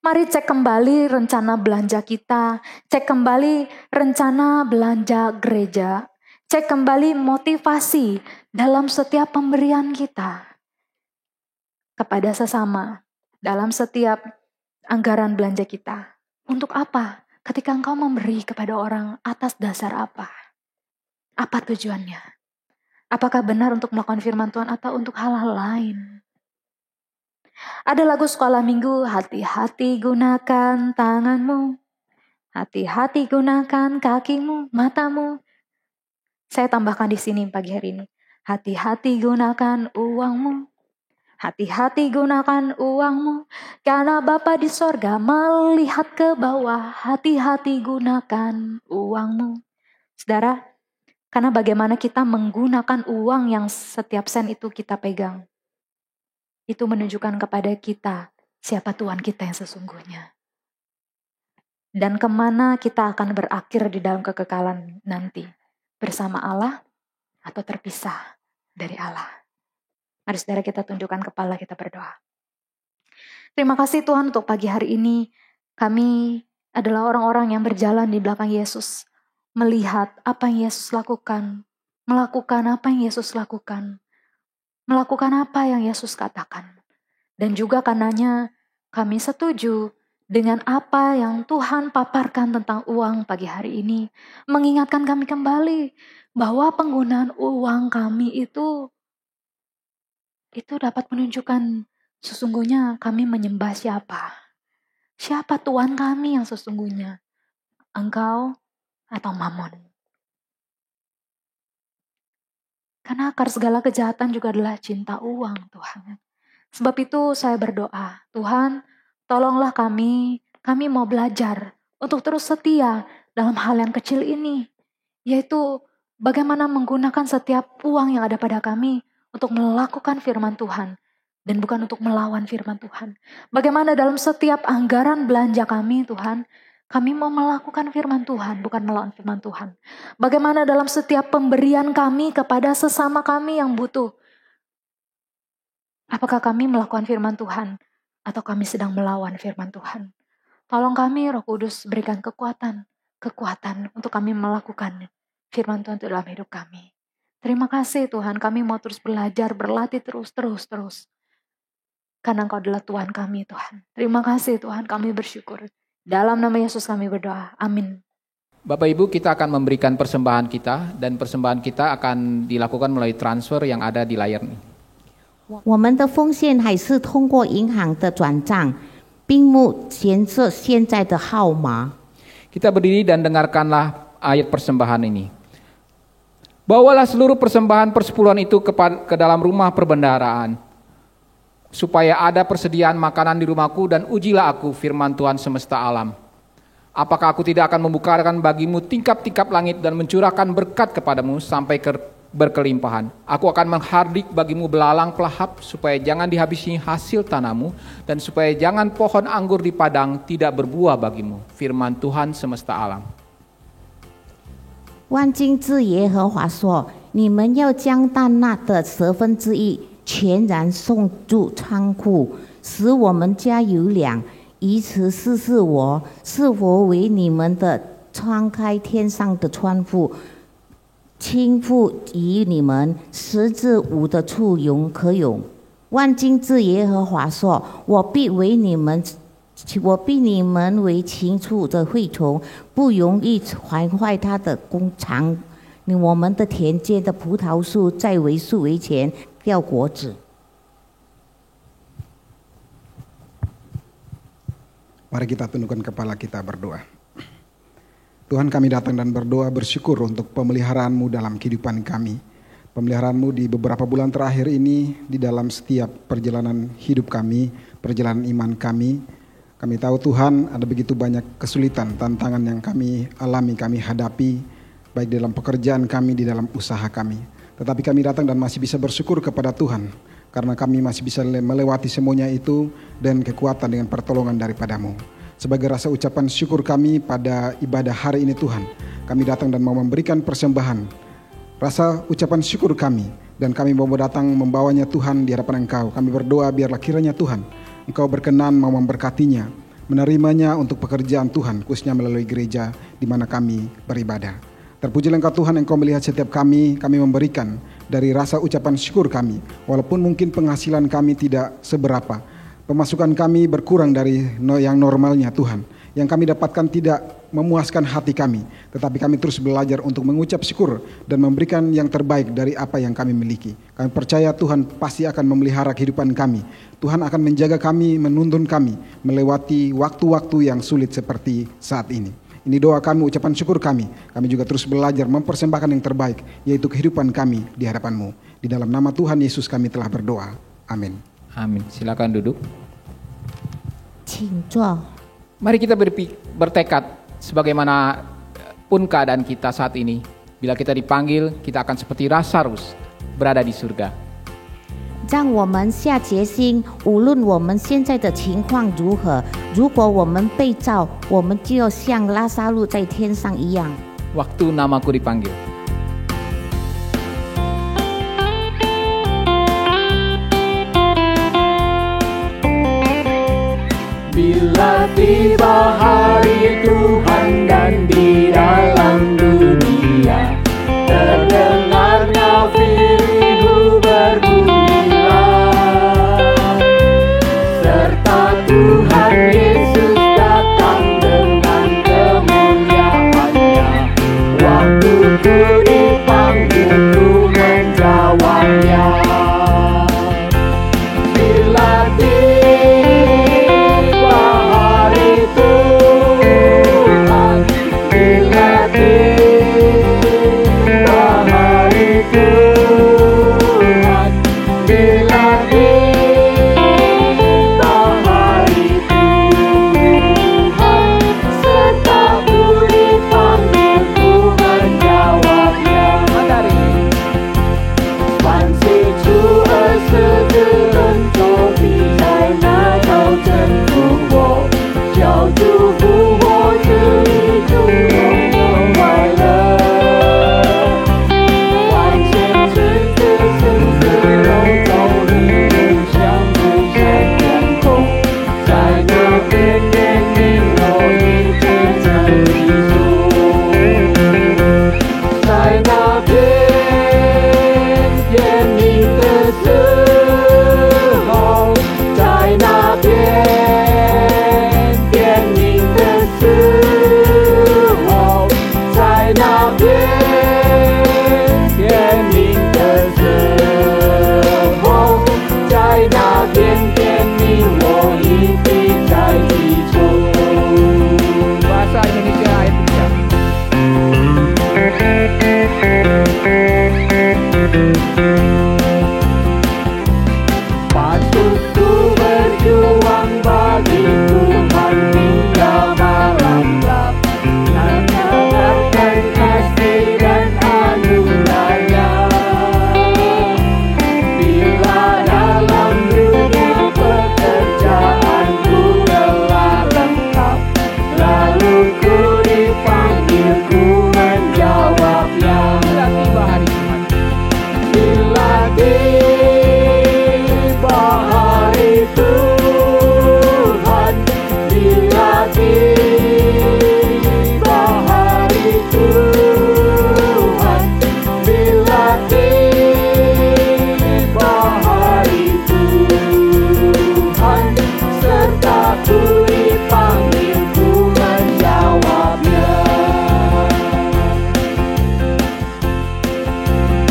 D: Mari cek kembali rencana belanja kita, cek kembali rencana belanja gereja, cek kembali motivasi dalam setiap pemberian kita kepada sesama, dalam setiap anggaran belanja kita. Untuk apa? Ketika engkau memberi kepada orang, atas dasar apa? Apa tujuannya? Apakah benar untuk melakukan firman Tuhan atau untuk hal-hal lain? Ada lagu sekolah minggu, hati-hati gunakan tanganmu, hati-hati gunakan kakimu, matamu. Saya tambahkan di sini pagi hari ini, hati-hati gunakan uangmu, hati-hati gunakan uangmu, karena Bapa di sorga melihat ke bawah, hati-hati gunakan uangmu. Saudara, karena bagaimana kita menggunakan uang yang setiap sen itu kita pegang. Itu menunjukkan kepada kita siapa Tuhan kita yang sesungguhnya. Dan kemana kita akan berakhir di dalam kekekalan nanti. Bersama Allah atau terpisah dari Allah. Mari saudara kita tundukkan kepala, kita berdoa. Terima kasih Tuhan untuk pagi hari ini. Kami adalah orang-orang yang berjalan di belakang Yesus. Melihat apa yang Yesus lakukan. Melakukan apa yang Yesus lakukan. Melakukan apa yang Yesus katakan. Dan juga karenanya kami setuju dengan apa yang Tuhan paparkan tentang uang pagi hari ini. Mengingatkan kami kembali bahwa penggunaan uang kami itu dapat menunjukkan sesungguhnya kami menyembah siapa. Siapa Tuhan kami yang sesungguhnya? Engkau atau Mammon? Karena akar segala kejahatan juga adalah cinta uang, Tuhan. Sebab itu saya berdoa, Tuhan, tolonglah kami mau belajar untuk terus setia dalam hal yang kecil ini. Yaitu bagaimana menggunakan setiap uang yang ada pada kami untuk melakukan firman Tuhan. Dan bukan untuk melawan firman Tuhan. Bagaimana dalam setiap anggaran belanja kami, Tuhan, kami mau melakukan firman Tuhan, bukan melawan firman Tuhan. Bagaimana dalam setiap pemberian kami kepada sesama kami yang butuh. Apakah kami melakukan firman Tuhan atau kami sedang melawan firman Tuhan? Tolong kami, Roh Kudus, berikan kekuatan untuk kami melakukan firman Tuhan dalam hidup kami. Terima kasih Tuhan, kami mau terus belajar, berlatih terus. Karena Engkau adalah Tuhan kami, Tuhan. Terima kasih Tuhan, kami bersyukur. Dalam nama Yesus kami berdoa. Amin.
A: Bapak Ibu, kita akan memberikan persembahan kita, dan persembahan kita akan dilakukan melalui transfer yang ada di layar ini.
B: 我们的奉献还是通过银行的转账，并目前这现在的号码。
A: Kita berdiri dan dengarkanlah ayat persembahan ini. Bawalah seluruh persembahan persepuluhan itu ke dalam rumah perbendaharaan, supaya ada persediaan makanan di rumahku, dan ujilah aku, firman Tuhan semesta alam. Apakah aku tidak akan membukakan bagimu tingkap-tingkap langit dan mencurahkan berkat kepadamu sampai berkelimpahan. Aku akan menghardik bagimu belalang pelahap, supaya jangan dihabisi hasil tanahmu, dan supaya jangan pohon anggur di padang tidak berbuah bagimu, firman Tuhan semesta alam.
B: 万军之耶和华说：“你们要将但那的1/10全然送入仓库，使我们家有粮，以此试试我是否为你们的敞开天上的窗户，倾覆于你们10至5的处可用。万军之耶和华说：我必你们为禽畜的蛔虫，不容易毁坏它的工厂。我们的田间的葡萄树在为树为前掉果子。”
C: Mari kita tundukkan kepala kita berdoa. Tuhan, kami datang dan berdoa bersyukur untuk pemeliharaan-Mu dalam kehidupan kami. Pemeliharaan-Mu di beberapa bulan terakhir ini, di dalam setiap perjalanan hidup kami, perjalanan iman kami. Kami tahu Tuhan ada begitu banyak kesulitan, tantangan yang kami alami, kami hadapi, baik dalam pekerjaan kami, di dalam usaha kami. Tetapi kami datang dan masih bisa bersyukur kepada Tuhan, karena kami masih bisa melewati semuanya itu dan kekuatan dengan pertolongan daripada-Mu. Sebagai rasa ucapan syukur kami pada ibadah hari ini Tuhan, kami datang dan mau memberikan persembahan, rasa ucapan syukur kami, dan kami mau datang membawanya Tuhan di hadapan Engkau. Kami berdoa biarlah kiranya Tuhan, Engkau berkenan mau memberkatinya, menerimanya untuk pekerjaan Tuhan, khususnya melalui gereja di mana kami beribadah. Terpujilah Engkau Tuhan, Engkau melihat setiap kami memberikan dari rasa ucapan syukur kami. Walaupun mungkin penghasilan kami tidak seberapa, pemasukan kami berkurang dari yang normalnya Tuhan. Yang kami dapatkan tidak memuaskan hati kami, tetapi kami terus belajar untuk mengucap syukur dan memberikan yang terbaik dari apa yang kami miliki. Kami percaya Tuhan pasti akan memelihara kehidupan kami. Tuhan akan menjaga kami, menuntun kami melewati waktu-waktu yang sulit seperti saat ini. Ini doa kami, ucapan syukur kami. Kami juga terus belajar mempersembahkan yang terbaik, yaitu kehidupan kami di hadapan-Mu. Di dalam nama Tuhan Yesus kami telah berdoa. Amin.
A: Amin. Silakan duduk.
B: 请坐。
A: Mari kita bertekad sebagaimana pun keadaan kita saat ini. Bila kita dipanggil, kita akan seperti Lazarus berada di surga.
B: 让我们下决心，无论我们现在的情况如何，如果我们被召，我们就要像拉撒路在天上一样。
A: Waktu namaku dipanggil. Bila tiba hari Tuhan dan di dalam dunia terdengar nafirihu berbunyilah, serta Tuhan Yesus datang dengan kemuliaannya. Waktuku dipanggil ku menjawabnya. Bila tiba hari Tuhan, bila tiba hari Tuhan, bila tiba hari Tuhan, serta ku dipanggil ku menjawabnya. Mari. 万岁主儿是个人手臂在那头征服我，叫祝福我这一种永远快乐。万千村子生死楼走日相对山天空，在那边边领我一直在地中，在那边天明的时候，在那边天明的时候，在那边天明的时候，在那边天明我一定在其中。Bahasa Indonesia ayat 3. Patut ku berjuang bagi Tuhan hingga malam gelap, mendengarkan kasih dan anugerahnya. Bila dalam dunia pekerjaanku telah lengkap, lalu ku dipanggil ku menjawabnya. Bila tiba hari Tuhan, bila tiba hari Tuhan, bila tiba hari Tuhan, serta ku dipanggil ku menjawabnya.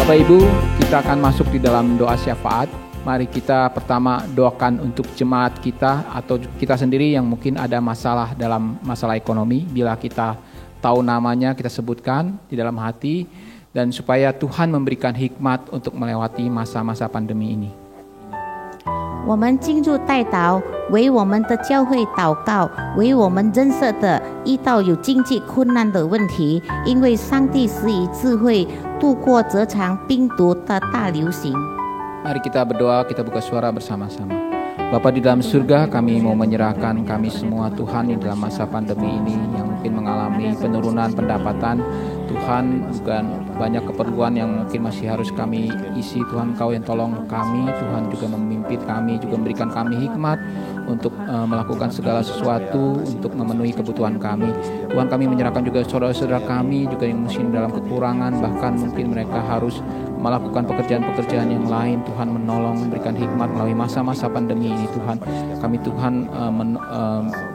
A: Bapak Ibu, kita akan masuk di dalam doa syafaat. Mari kita pertama doakan untuk jemaat kita atau kita sendiri yang mungkin ada masalah dalam masalah ekonomi. Bila kita tahu namanya, kita sebutkan di dalam hati, dan supaya Tuhan memberikan hikmat untuk melewati masa-masa pandemi ini.
B: 我们进入代祷，为我们的教会祷告，为我们认识的遇到有经济困难的问题，因为上帝施以智慧度过这场病毒的大流行。
A: Mari kita berdoa, kita buka suara bersama-sama. Bapa di dalam surga, kami mau menyerahkan kami semua Tuhan di dalam masa pandemi ini yang mungkin mengalami penurunan pendapatan. Tuhan, bukan banyak keperluan yang mungkin masih harus kami isi. Tuhan, Kau yang tolong kami. Tuhan juga memimpin kami, juga memberikan kami hikmat untuk melakukan segala sesuatu untuk memenuhi kebutuhan kami. Tuhan, kami menyerahkan juga saudara-saudara kami juga yang mungkin dalam kekurangan, bahkan mungkin mereka harus melakukan pekerjaan-pekerjaan yang lain. Tuhan menolong, memberikan hikmat melalui masa-masa pandemi ini. Tuhan, kami Tuhan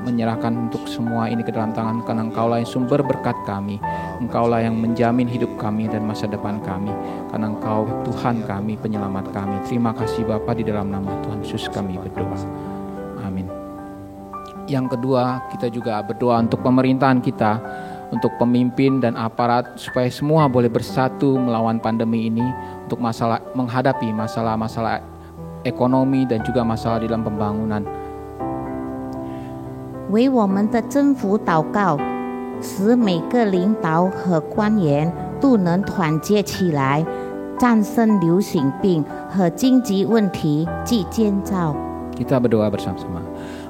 A: menyerahkan untuk semua ini ke dalam tangan, karena Engkaulah yang sumber berkat kami. Engkaulah yang menjamin hidup kami dan masa depan kami, karena Engkau Tuhan kami, penyelamat kami. Terima kasih Bapa, di dalam nama Tuhan Yesus kami berdoa. Amin. Yang kedua, kita juga berdoa untuk pemerintahan kita, untuk pemimpin dan aparat, supaya semua boleh bersatu melawan pandemi ini, untuk menghadapi masalah-masalah ekonomi dan juga masalah di dalam pembangunan.
B: 为我们的政府祷告，使每个领导和官员都能团结起来，战胜流行病和经济问题及建造。
A: Kita berdoa bersama-sama.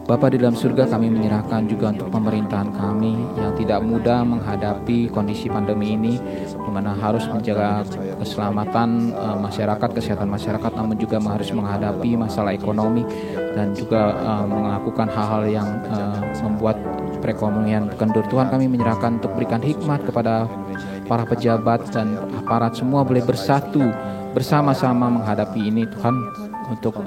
E: Bapa di dalam surga, kami menyerahkan juga untuk pemerintahan kami yang tidak mudah menghadapi kondisi pandemi ini, di mana harus menjaga keselamatan masyarakat, kesehatan masyarakat, namun juga harus menghadapi masalah ekonomi dan juga melakukan hal-hal yang membuat perekonomian kendur. Tuhan, kami menyerahkan untuk berikan hikmat kepada para pejabat dan aparat semua boleh bersatu bersama-sama menghadapi ini, Tuhan, untuk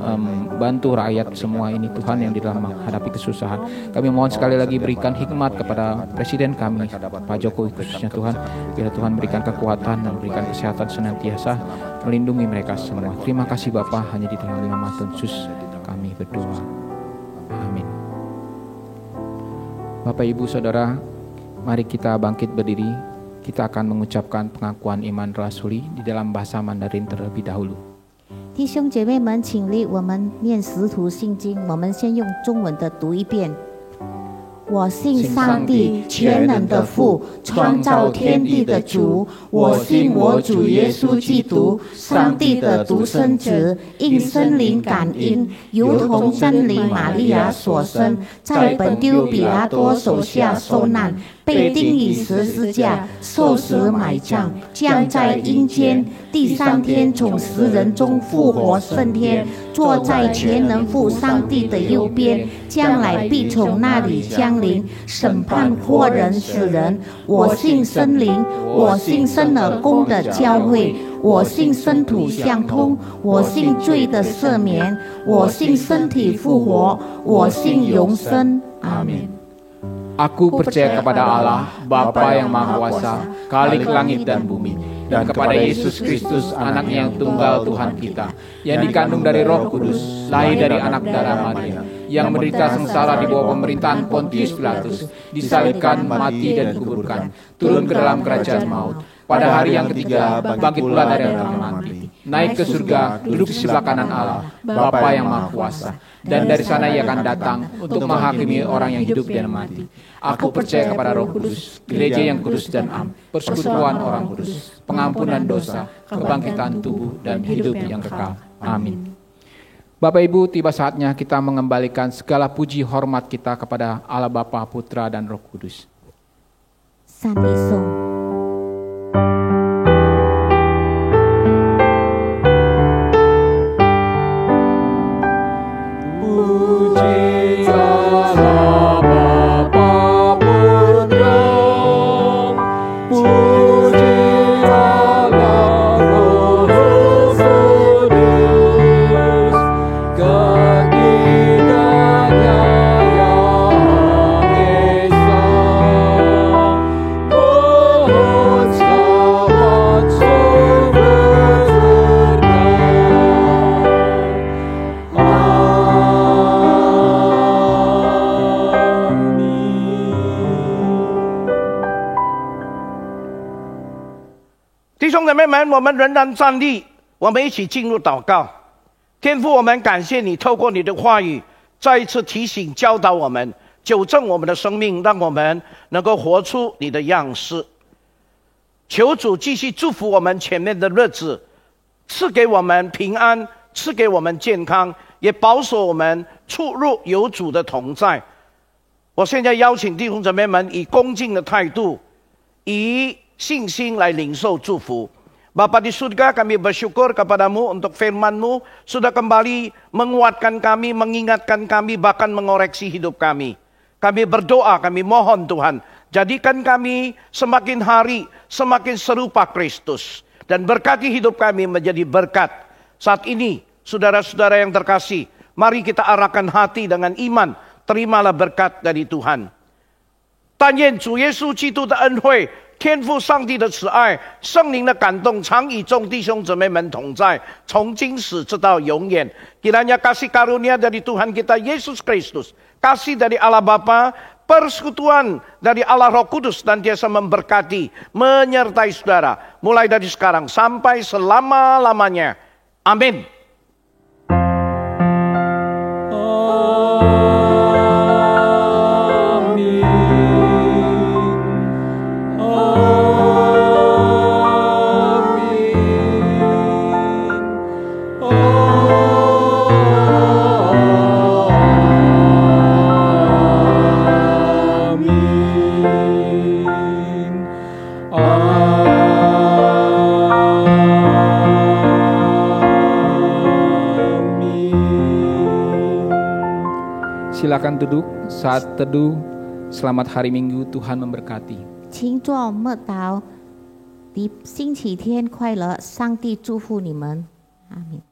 E: bantu rakyat semua ini, Tuhan, yang di dalam menghadapi kesusahan. Kami mohon sekali lagi berikan hikmat kepada Presiden kami, Pak Jokowi khususnya, Tuhan. Biar Tuhan berikan kekuatan dan berikan kesehatan senantiasa, melindungi mereka semua. Terima kasih Bapa, hanya di dalam nama Tuhan Yesus kami berdoa. Amin. Bapak, Ibu, Saudara, mari kita bangkit berdiri. Kita akan mengucapkan pengakuan iman rasuli di dalam bahasa Mandarin terlebih dahulu.
B: 弟兄姐妹们，请立，我们念使徒信经。我们先用中文的读一遍。我信上帝，全能的父，创造天地的主。我信我主耶稣基督，上帝的独生子，因圣灵感应，由童真理玛利亚所生，在本丢比拉多手下受难，被钉于十字架，受死埋葬，降在阴间，第3天从死人中复活升天，坐在全能父上帝的右边，将来必从那里降临，审判活人死人。我信圣灵，我信圣而公的教会，我信圣土相通，我信罪的赦免，我信身体复活，我信永生。阿门。
E: Aku percaya kepada Allah, Bapa yang Maha Kuasa, Khalik langit dan bumi, dan kepada Yesus Kristus, Anak-Nya yang tunggal Tuhan kita, yang dikandung dari Roh Kudus, lahir dari anak darah Maria, yang menderita sengsara di bawah pemerintahan Pontius Pilatus, disalibkan, mati dan dikuburkan, turun ke dalam kerajaan maut. Pada hari yang ketiga, bangkit pula dari orang mati, naik ke surga, duduk di sebelah kanan Allah, Bapa yang Maha Kuasa. Dan dari sana Ia akan datang untuk menghakimi orang yang hidup dan mati. Aku percaya kepada Roh Kudus, gereja yang kudus dan am, persekutuan orang kudus, pengampunan dosa, kebangkitan tubuh dan hidup yang kekal. Amin. Bapak Ibu, tiba saatnya kita mengembalikan segala puji hormat kita kepada Allah Bapa, Putra dan Roh Kudus.
B: 赞美颂。
F: 姊妹们，我们仍然站立，我们一起进入祷告。天父，我们感谢你，透过你的话语，再一次提醒、教导我们，纠正我们的生命，让我们能够活出你的样式。求主继续祝福我们前面的日子，赐给我们平安，赐给我们健康，也保守我们出入有主的同在。我现在邀请弟兄姊妹们以恭敬的态度，以信心来领受祝福。Bapa di surga, kami bersyukur kepadamu untuk firman-Mu sudah kembali menguatkan kami, mengingatkan kami, bahkan mengoreksi hidup kami. Kami berdoa, kami mohon Tuhan, jadikan kami semakin hari semakin serupa Kristus. Dan berkati hidup kami menjadi berkat. Saat ini, saudara-saudara yang terkasih, mari kita arahkan hati dengan iman, terimalah berkat dari Tuhan. 但愿主耶稣基督的恩惠，天父上帝的慈爱，圣灵的感动，常与众弟兄姊妹们同在，从今时直到永远。Kiranya kasih karunia dari Tuhan kita Yesus Kristus, kasih dari Allah Bapa, persekutuan dari Allah Roh Kudus dan Dia memberkati, menyertai saudara, mulai dari sekarang sampai selama-lamanya. Amin.
E: Silakan duduk saat teduh. Selamat hari Minggu, Tuhan memberkati.
B: 请坐默祷，星期天快乐，上帝祝福你们，阿门。